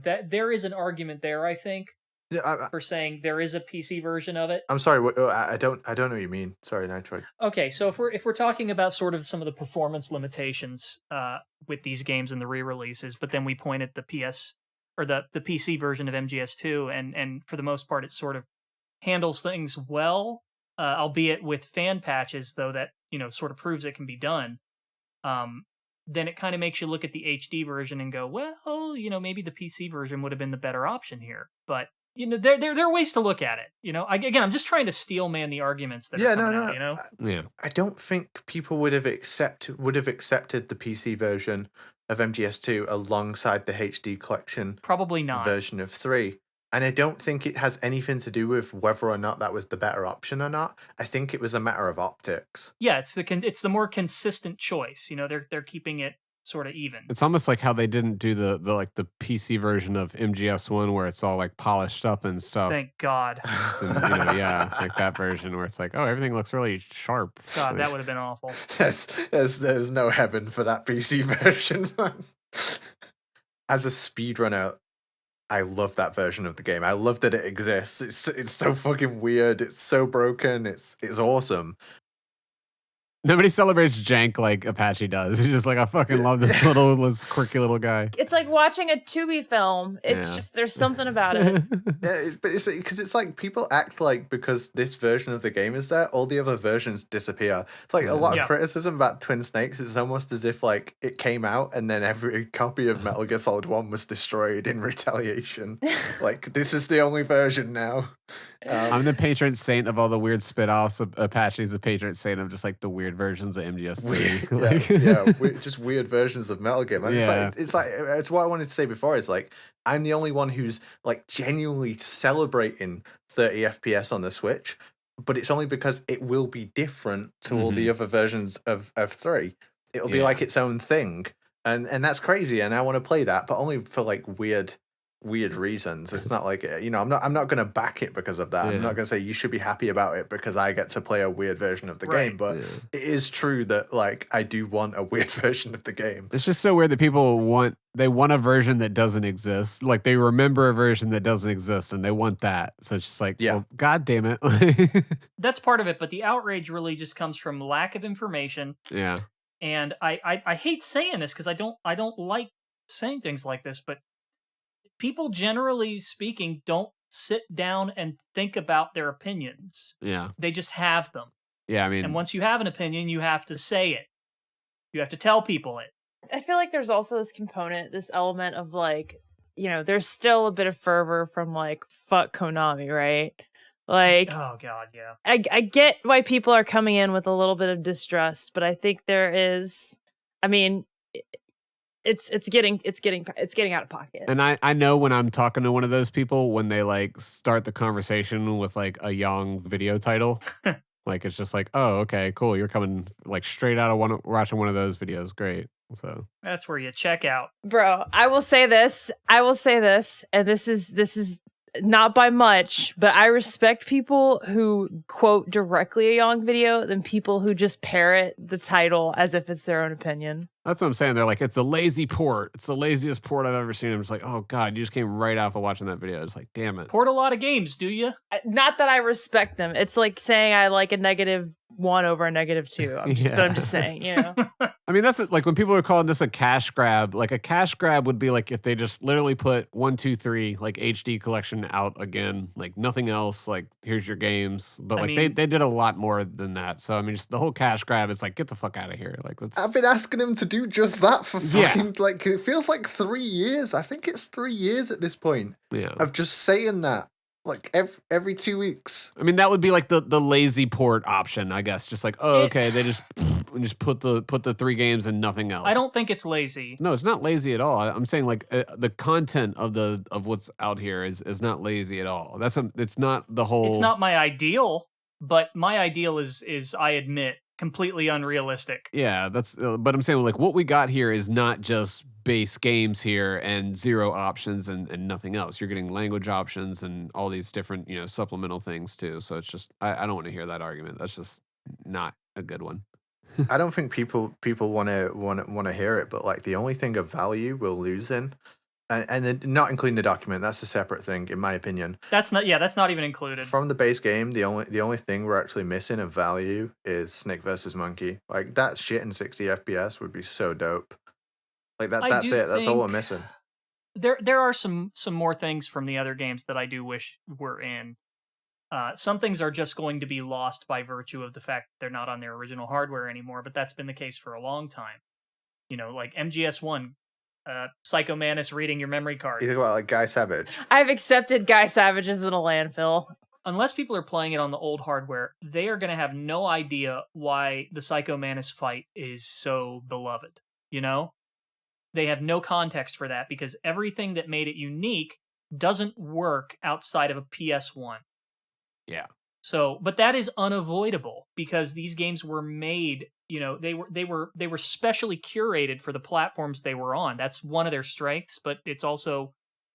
That there is an argument there, I think, for saying there is a PC version of it. I'm sorry. I don't know what you mean. Sorry, Nitro. Okay, so if we're talking about sort of some of the performance limitations with these games and the re-releases, but then we point at the PS or the PC version of MGS2, and for the most part, it sort of handles things well. Albeit with fan patches, though, that sort of proves it can be done. Then it kind of makes you look at the HD version and go, well, maybe the PC version would have been the better option here. But there are ways to look at it. I'm just trying to steel man the arguments that are coming out. Yeah. I don't think people would have accepted the PC version of MGS2 alongside the HD collection Probably not. version of 3. And I don't think it has anything to do with whether or not that was the better option or not. I think it was a matter of optics. Yeah, it's the more consistent choice. They're keeping it sort of even. It's almost like how they didn't do the PC version of MGS1 where it's all like polished up and stuff. Thank God. And, like that version where it's like, oh, everything looks really sharp. God, that would have been awful. There's no heaven for that PC version. As a speedrunner, I love that version of the game. I love that it exists. It's so fucking weird. It's so broken. It's awesome. Nobody celebrates jank like Apache does. He's just like, I fucking love this quirky little guy. It's like watching a Tubi film. It's just there's something about it. But it's because it's like people act like because this version of the game is there, all the other versions disappear. It's like a lot of criticism about Twin Snakes. It's almost as if like it came out and then every copy of Metal Gear Solid 1 was destroyed in retaliation. Like this is the only version now. I'm the patron saint of all the weird spit-offs. Apache's the patron saint of just like the weird versions of MGS3. Just weird versions of Metal Gear. And it's what I wanted to say before. Is like I'm the only one who's like genuinely celebrating 30 FPS on the Switch, but it's only because it will be different to all the other versions of 3. It'll be like its own thing, and that's crazy. And I want to play that, but only for like weird reasons. It's not like I'm not going to back it because of that. I'm not going to say you should be happy about it because I get to play a weird version of the game. But it is true that like I do want a weird version of the game. It's just so weird that people want a version that doesn't exist. Like they remember a version that doesn't exist and they want that. So it's just like, well, God damn it. That's part of it, but the outrage really just comes from lack of information. Yeah. And I hate saying this because I don't like saying things like this, but people, generally speaking, don't sit down and think about their opinions. Yeah. They just have them. Yeah, I mean... And once you have an opinion, you have to say it. You have to tell people it. I feel like there's also this component, this element of like, there's still a bit of fervor from like, fuck Konami, right? Like... Oh, God, yeah. I get why people are coming in with a little bit of distrust, but I think there is... I mean... It's getting out of pocket. And I know when I'm talking to one of those people, when they like start the conversation with like a young video title, like it's just like, oh, okay, cool. You're coming like straight out of watching one of those videos. Great. So that's where you check out. Bro, I will say this, and this is not by much, but I respect people who quote directly a Young video than people who just parrot the title as if it's their own opinion. That's what I'm saying. They're like, it's a lazy port. It's the laziest port I've ever seen. I'm just like, oh God, you just came right off of watching that video. It's like, damn it. Port a lot of games, do you? Not that I respect them. It's like saying I like a -1 over a -2. But I'm just saying, you know. I mean, that's like when people are calling this a cash grab. Like a cash grab would be like if they just literally put 1, 2, 3 like HD collection out again, like nothing else. Like here's your games, but like they did a lot more than that. So I mean, just the whole cash grab. It's like get the fuck out of here. Like let's. I've been asking him to do just that for fucking like it feels like 3 years. I think it's 3 years at this point. Yeah. Of just saying that. Like every 2 weeks. I mean, that would be like the lazy port option, I guess. Just like, oh, okay, they just put the 3 games and nothing else. I don't think it's lazy. No, it's not lazy at all. I'm saying like the content of what's out here is not lazy at all. It's not the whole. It's not my ideal, but my ideal is I admit completely unrealistic. Yeah, that's. But I'm saying like what we got here is not just base games here and 0 options and nothing else. You're getting language options and all these different, supplemental things too. So it's just I don't want to hear that argument. That's just not a good one. I don't think people want to hear it, but like the only thing of value we'll lose in, and not including the document, that's a separate thing in my opinion. That's not even included. From the base game, the only thing we're actually missing of value is Snake versus Monkey. Like that shit in 60 FPS would be so dope. Like that's it. That's all we're missing. There are some more things from the other games that I do wish were in. Some things are just going to be lost by virtue of the fact they're not on their original hardware anymore, but that's been the case for a long time. Like MGS1, Psycho Manus reading your memory card. You think about like Guy Savage. I've accepted Guy Savages in a landfill. Unless people are playing it on the old hardware, they are going to have no idea why the Psycho Manus fight is so beloved, They have no context for that because everything that made it unique doesn't work outside of a PS1. Yeah. So, but that is unavoidable because these games were made, they were specially curated for the platforms they were on. That's one of their strengths, but it's also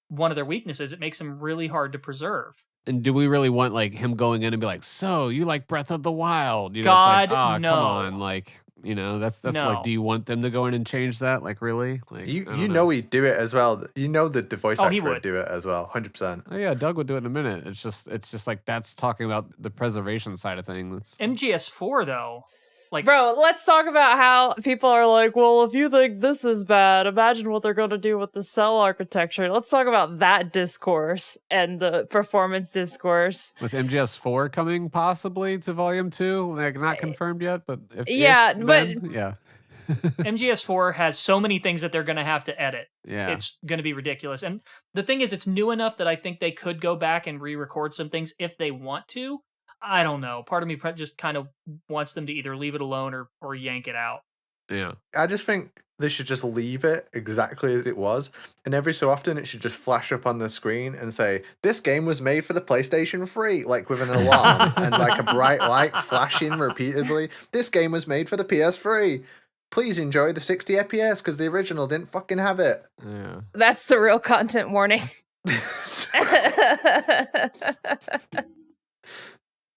one of their weaknesses. It makes them really hard to preserve. And do we really want like him going in and be like, "So you like Breath of the Wild?" God, it's like, no. Come on, like. That's no. like, do you want them to go in and change that? Like, really? Like, you know he'd do it as well. The voice actor would do it as well, 100%. Oh yeah, Doug would do it in a minute. It's just like that's talking about the preservation side of things. MGS4 though, like, bro, let's talk about how people are like, well, if you think this is bad, imagine what they're going to do with the cell architecture. Let's talk about that discourse and the performance discourse. With MGS4 coming possibly to Volume 2, like not confirmed yet, but yeah. MGS4 has so many things that they're going to have to edit. Yeah. It's going to be ridiculous. And the thing is, it's new enough that I think they could go back and re-record some things if they want to. I don't know. Part of me just kind of wants them to either leave it alone or yank it out. Yeah. I just think they should just leave it exactly as it was. And every so often it should just flash up on the screen and say, this game was made for the PlayStation 3, like with an alarm and like a bright light flashing repeatedly. This game was made for the PS3. Please enjoy the 60 FPS because the original didn't fucking have it. Yeah. That's the real content warning.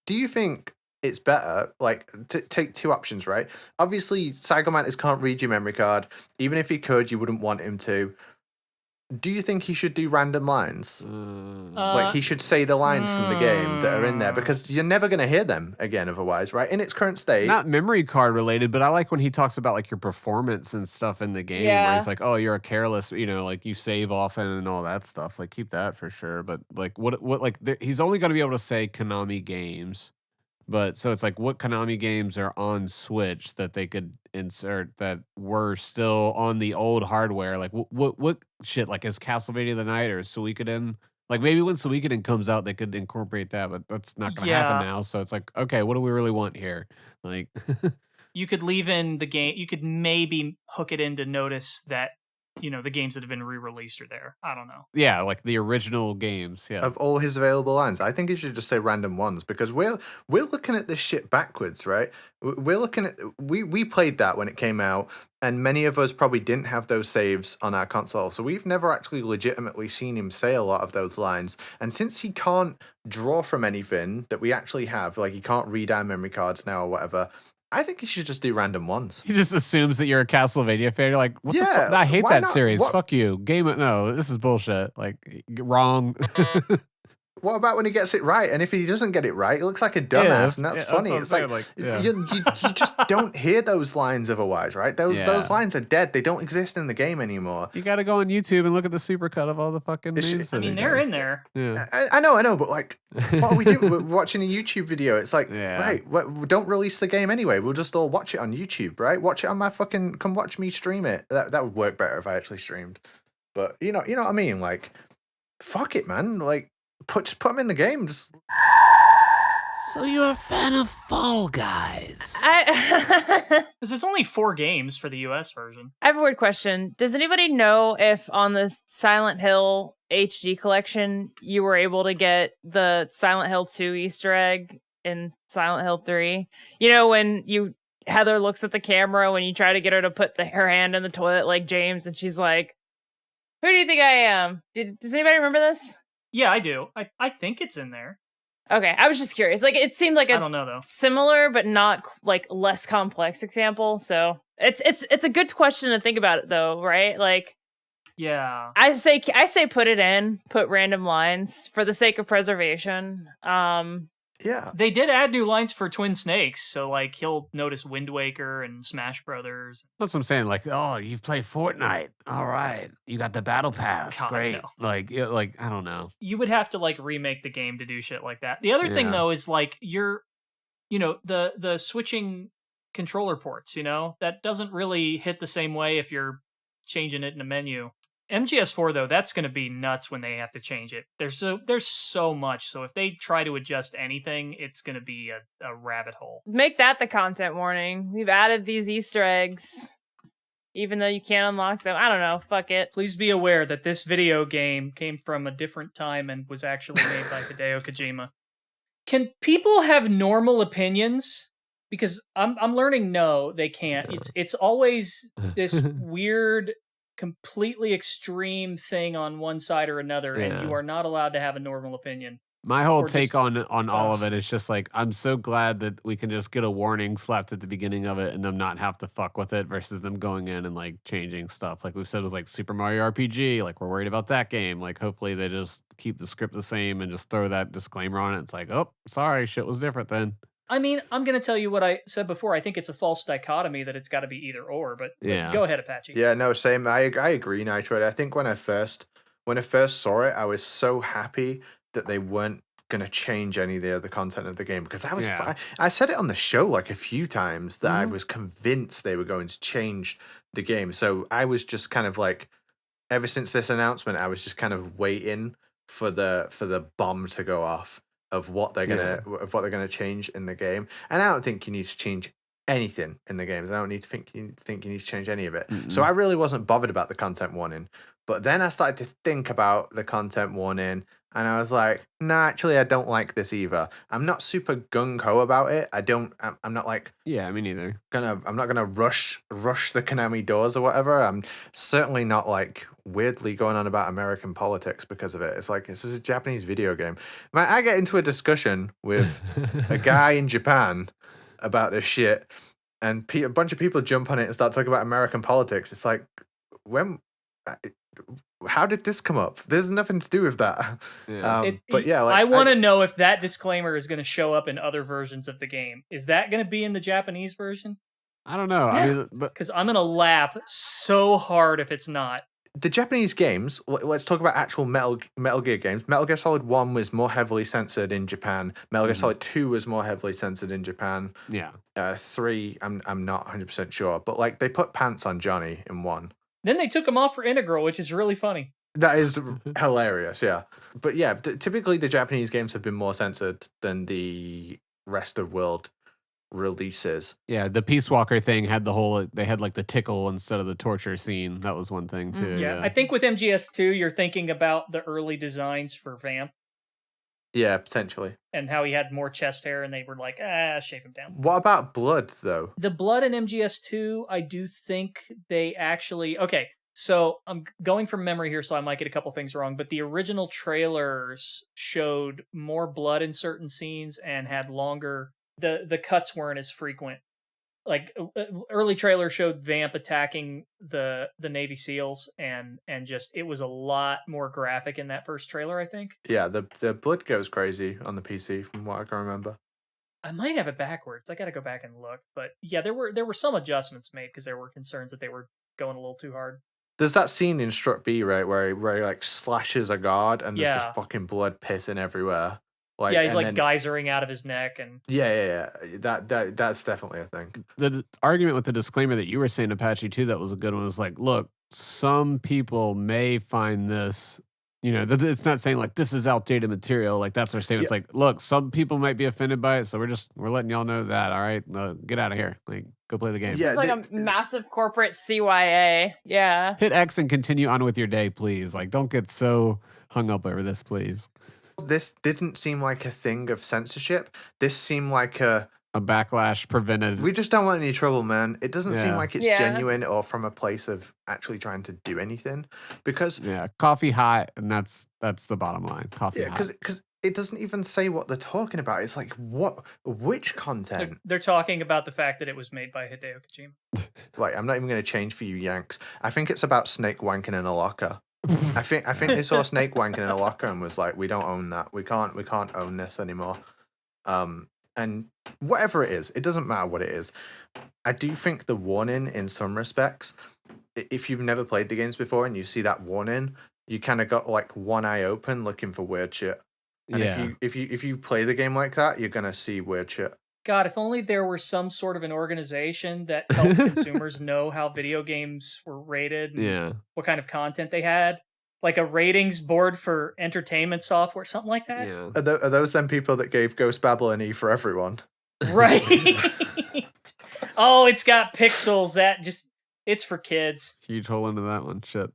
Do you think it's better, like, to take 2 options, right? Obviously, Psycho Mantis can't read your memory card. Even if he could, you wouldn't want him to. Do you think he should do random lines? Like, he should say the lines from the game that are in there, because you're never going to hear them again otherwise, right? In its current state. Not memory card related, but I like when he talks about, like, your performance and stuff in the game, where he's like, oh, you're a careless, like, you save often and all that stuff. Like, keep that for sure. But, like, he's only going to be able to say Konami games. But so it's like, what Konami games are on Switch that they could insert that were still on the old hardware? Like, what shit? Like, is Castlevania the Night or Suikoden? Like, maybe when Suikoden comes out, they could incorporate that, but that's not going to happen now. So it's like, okay, what do we really want here? Like, you could leave in the game. You could maybe hook it in to notice that the games that have been re-released are there. I don't know. Yeah, like the original games. Yeah. Of all his available lines, I think he should just say random ones, because we're looking at this shit backwards, right? We're looking at we played that when it came out, and many of us probably didn't have those saves on our console, so we've never actually legitimately seen him say a lot of those lines. And since he can't draw from anything that we actually have, like he can't read our memory cards now or whatever, I think he should just do random ones. He just assumes that you're a Castlevania fan. You're like, what the Yeah, fuck? I hate why that not? series. What- Fuck you. No, this is bullshit. Like, wrong. What about when he gets it right? And if he doesn't get it right, he looks like a dumbass, and that's funny. what I'm It's like, saying, yeah. you just don't hear those lines otherwise, right? Those lines are dead. They don't exist in the game anymore. You got to go on YouTube and look at the supercut of all the fucking It's- names. I that he mean, they're does. in there. Yeah. I know, but like, what are we doing? We're watching a YouTube video. It's like, Yeah. right, don't release the game anyway. We'll just all watch it on YouTube, right? Watch it on my fucking. Come watch me stream it. That would work better if I actually streamed. But you know what I mean? Like, fuck it, man. Like, just put them in the game. Just So you're a fan of Fall Guys? I Because there's only 4 games for the US version. I have a weird question. Does anybody know if on the Silent Hill HD collection you were able to get the Silent Hill 2 Easter egg in Silent Hill 3? You know, when Heather looks at the camera when you try to get her to put her hand in the toilet like James, and she's like, "Who do you think I am?" Does anybody remember this? Yeah, I do. I think it's in there. Okay, I was just curious. Like, it seemed like I a don't know though. similar but not like less complex example. So it's a good question to think about it though, right? Like, Yeah. I say put it in, put random lines for the sake of preservation. yeah. They did add new lines for Twin Snakes, so like he'll notice Wind Waker and Smash Brothers. That's what I'm saying. Like, Oh, you play Fortnite. All right. You got the battle pass. God, Great. no. like, I don't know. You would have to like remake the game to do shit like that. The other thing Yeah. though is like the switching controller ports, that doesn't really hit the same way if you're changing it in a menu. MGS4 though, that's going to be nuts when they have to change it. There's so much. So if they try to adjust anything, it's going to be a rabbit hole. Make that the content warning. We've added these Easter eggs, even though you can't unlock them. I don't know. Fuck it. Please be aware that this video game came from a different time and was actually made by Hideo Kojima. Can people have normal opinions? Because I'm learning no, they can't. It's always this weird, completely extreme thing on one side or another, and Yeah. you are not allowed to have a normal opinion. My whole Or take just- on all of it is just like, I'm so glad that we can just get a warning slapped at the beginning of it and them not have to fuck with it versus them going in and like changing stuff. Like we've said with like Super Mario RPG, like we're worried about that game. Like hopefully they just keep the script the same and just throw that disclaimer on it. It's like, oh, sorry, shit was different then. I mean, I'm going to tell you what I said before. I think it's a false dichotomy that it's got to be either or, but Yeah. go ahead, Apache. Yeah, no, same. I agree, Nitro. I think when I first saw it, I was so happy that they weren't gonna change any of the other content of the game, because I was Yeah. I said it on the show like a few times that I Mhm. was convinced they were going to change the game. So I was just kind of like, ever since this announcement, I was just kind of waiting for the bomb to go off of what they're gonna change in the game. And I don't think you need to change anything in the games. I don't need to think you need to change any of it. So I really wasn't bothered about the content warning. But then I started to think about the content warning, and I was like, nah, actually, I don't like this either. I'm not super gung ho about it. I'm not like Yeah, me neither. I'm not gonna rush the Konami doors or whatever. I'm certainly not like weirdly going on about American politics because of it. It's like, this is a Japanese video game. Man, I get into a discussion with a guy in Japan about this shit, and a bunch of people jump on it and start talking about American politics. It's like, how did this come up? There's nothing to do with that. Yeah. But yeah, like, I want to know if that disclaimer is going to show up in other versions of the game. Is that going to be in the Japanese version? I don't know. I mean, but Because I'm going to laugh so hard if it's not. the Japanese games, let's talk about actual Metal Gear games. Metal Gear Solid 1 was more heavily censored in Japan. Metal Gear Solid 2 was more heavily censored in Japan. yeah. 3, I'm not 100% sure. But like, they put pants on Johnny in 1. Then they took him off for Integral, which is really funny. That is hilarious, yeah. But yeah, typically the Japanese games have been more censored than the rest of world releases. Yeah, the Peace Walker thing had the whole. They had like the tickle instead of the torture scene. That was one thing too. Yeah, I think with MGS2, you're thinking about the early designs for Vamp Yeah, potentially. and how he had more chest hair, and they were like, shave him down. What about blood, though? The blood in MGS2, I do think they actually... Okay, so I'm going from memory here, so I might get a couple things wrong, but the original trailers showed more blood in certain scenes and had longer... The cuts weren't as frequent. Like, early trailer showed Vamp attacking the Navy SEALs, and just it was a lot more graphic in that first trailer, I think. Yeah, the blood goes crazy on the PC, from what I can remember. I might have it backwards. I got to go back and look, but yeah, there were some adjustments made because there were concerns that they were going a little too hard. There's that scene in Struck B, right, where he like slashes a guard and there's Yeah. just fucking blood pissing everywhere. Like, Yeah, he's and like then- geysering out of his neck, and Yeah. That's definitely a thing. The argument with the disclaimer that you were saying, Apache, too, that was a good one. Was like, look, some people may find this, it's not saying like this is outdated material. Like that's our statement. It's like, look, some people might be offended by it, so we're letting y'all know that. All right, get out of here. Like, go play the game. Yeah, It's like a massive corporate CYA. Yeah. Hit X and continue on with your day, please. Like, don't get so hung up over this, please. This didn't seem like a thing of censorship. This seemed like a backlash prevented. We just don't want any trouble, man. It doesn't seem like it's Yeah. genuine or from a place of actually trying to do anything. Because coffee hot, and that's the bottom line. Coffee hot. because it doesn't even say what they're talking about. It's like which content? they're talking about the fact that it was made by Hideo Kojima. Right, I'm not even going to change for you Yanks. I think it's about Snake wanking in a locker. I think they saw Snake wanking in a locker and was like, we don't own that. We can't own this anymore. And whatever it is, it doesn't matter what it is. I do think the warning in some respects, if you've never played the games before and you see that warning, you kind of got like one eye open looking for weird shit. And if you play the game like that, you're gonna see weird shit. God, if only there were some sort of an organization that helped consumers know how video games were rated and what kind of content they had. Like a ratings board for entertainment software, something like that. Yeah. Are those them people that gave Ghost Babel an E for everyone? Right. Oh, it's got pixels. It's for kids. Huge hole into that one. Shit.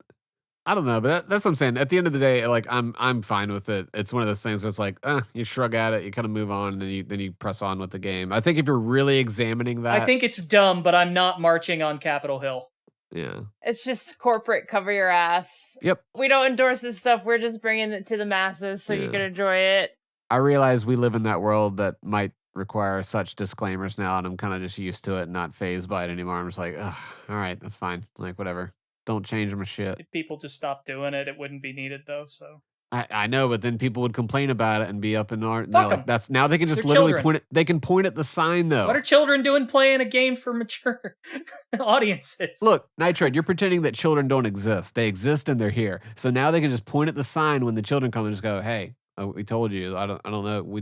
I don't know, but that's what I'm saying. At the end of the day, like I'm fine with it. It's one of those things where it's like, you shrug at it, you kind of move on, and then you press on with the game. I think if you're really examining that, I think it's dumb, but I'm not marching on Capitol Hill. Yeah. It's just corporate cover your ass. Yep. We don't endorse this stuff. We're just bringing it to the masses so you can enjoy it. I realize we live in that world that might require such disclaimers now, and I'm kind of just used to it and not phased by it anymore. I'm just like, ugh, all right, that's fine. Like, whatever. Don't change my shit. If people just stopped doing it, it wouldn't be needed, though, so... I know, but then people would complain about it and be up in arms. Fuck 'em. Like, that's now they can just They're literally children. point it. They can point at the sign though. What are children doing playing a game for mature audiences? Look, Nitrate, you're pretending that children don't exist. They exist and they're here. So now they can just point at the sign when the children come and just go, "Hey, we told you. I don't know.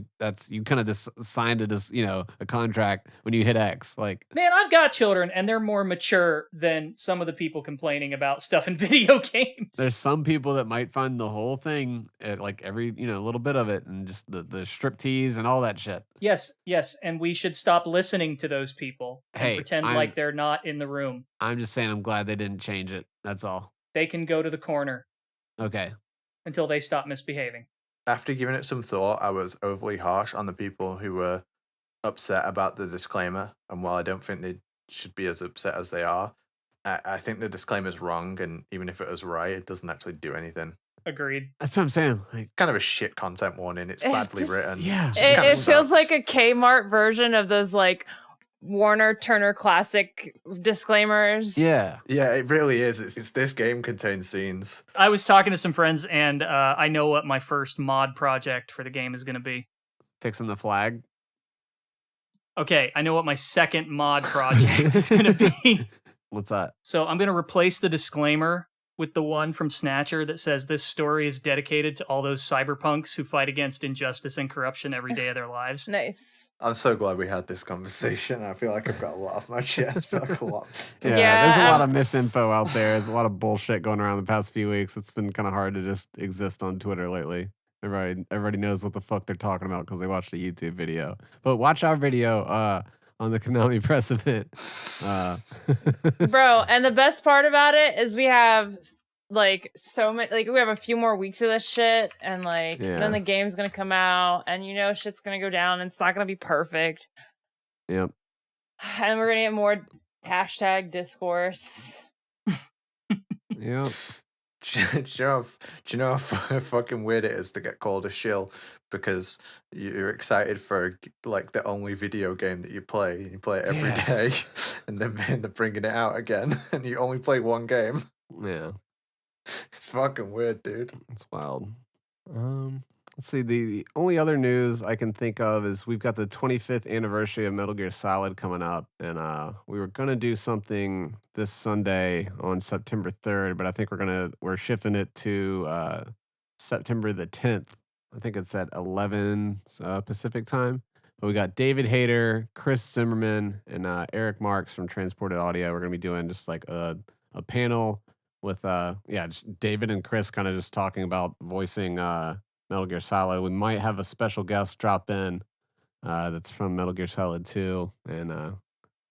You kind of just signed a contract when you hit X. Like, Man, I've got children, and they're more mature than some of the people complaining about stuff in video games. there's some people that might find the whole thing, like every little bit of it, and just the striptease and all that shit. Yes, and we should stop listening to those people and Hey, pretend I'm- like they're not in the room. I'm just saying, I'm glad they didn't change it. That's all. They can go to the corner Okay. until they stop misbehaving. After giving it some thought, I was overly harsh on the people who were upset about the disclaimer. And while I don't think they should be as upset as they are, I think the disclaimer's wrong. And even if it was right, it doesn't actually do anything. Agreed. That's what I'm saying. Like, Kind of a shit content warning. It's It's badly just- written. yeah. It just kinda It feels sucks. like a Kmart version of those like Warner Turner Classic disclaimers. Yeah. Yeah, it really is. It's this game contains scenes. I was talking to some friends, and I know what my first mod project for the game is going to be. Fixing the flag. Okay, I know what my second mod project is going to be. What's that? So I'm going to replace the disclaimer with the one from Snatcher that says this story is dedicated to all those cyberpunks who fight against injustice and corruption every day of their lives. Nice. I'm so glad we had this conversation. I feel like I've got a lot off my chest. I feel like a lot. Yeah, there's a Yeah. lot of misinfo out there. There's a lot of bullshit going around the past few weeks. It's been kind of hard to just exist on Twitter lately. Everybody knows what the fuck they're talking about because they watched the YouTube video. But watch our video on the Konami press event. Bro, and the best part about it is we have like so many, like we have a few more weeks of this shit, and like then the game's gonna come out, and shit's gonna go down, and it's not gonna be perfect. Yep. And we're gonna get more hashtag discourse. Yep. Do you know how fucking weird it is to get called a shill because you're excited for like the only video game that you play it every day, and then they're bringing it out again, and you only play one game. Yeah. It's fucking weird, dude. It's wild. Let's see. The only other news I can think of is we've got the 25th anniversary of Metal Gear Solid coming up, and we were gonna do something this Sunday on September 3rd, but I think we're shifting it to September the 10th. I think it's at 11 Pacific time. But we got David Hayter, Chris Zimmerman, and Eric Marks from Transported Audio. We're gonna be doing just like a panel with just David and Chris kind of just talking about voicing Metal Gear Solid. We might have a special guest drop in that's from Metal Gear Solid 2, and I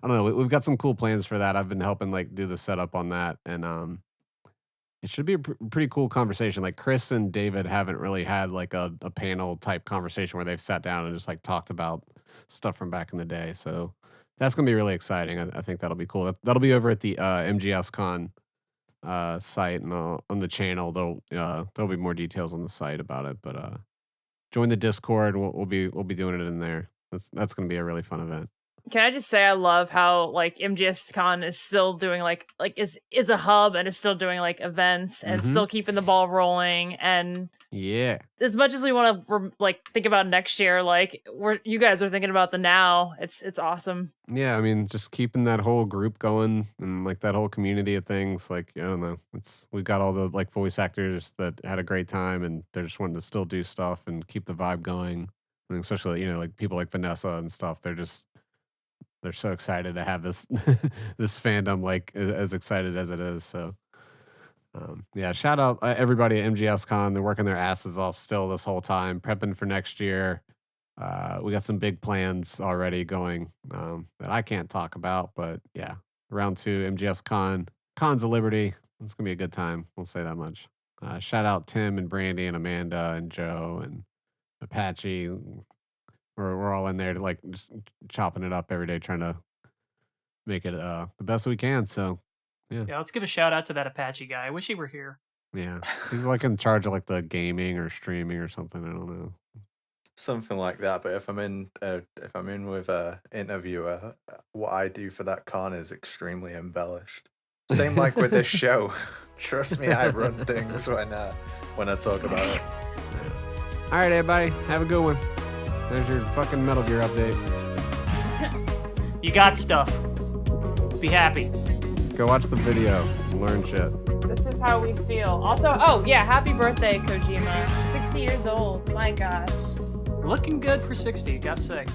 don't know. We've got some cool plans for that. I've been helping like do the setup on that, and it should be a pretty cool conversation. Like Chris and David haven't really had like a panel type conversation where they've sat down and just like talked about stuff from back in the day. So that's gonna be really exciting. I think that'll be cool. That'll be over at the MGS Con site and on the channel. There'll be more details on the site about it, but join the Discord. We'll be doing it in there. That's gonna be a really fun event. Can I just say I love how like MGS Con is still doing like is a hub and is still doing like events and still keeping the ball rolling, and as much as we want to like think about next year, like you guys are thinking about the now. It's awesome. Yeah, I mean, just keeping that whole group going and like that whole community of things. Like, I don't know, we've got all the like voice actors that had a great time and they're just wanting to still do stuff and keep the vibe going. And especially like people like Vanessa and stuff. They're so excited to have this this fandom like as excited as it is. So shout out everybody at MGS Con. They're working their asses off still this whole time, prepping for next year. We got some big plans already going that I can't talk about, but yeah, round 2 MGS Con, Cons of Liberty. It's gonna be a good time. We'll say that much. Shout out Tim and Brandy and Amanda and Joe and Apache. We're all in there to like just chopping it up every day, trying to make it the best we can. So yeah, let's give a shout out to that Apache guy. I wish he were here. Yeah, he's like in charge of like the gaming or streaming or something. I don't know, something like that. But if I'm in with a interviewer, what I do for that con is extremely embellished. Same like with this show. Trust me, I run things when I talk about it. Yeah. All right, everybody, have a good one. There's your fucking Metal Gear update. You got stuff. Be happy. Go watch the video and learn shit. This is how we feel. Also, happy birthday, Kojima. 60 years old. My gosh. Looking good for 60, gotta say.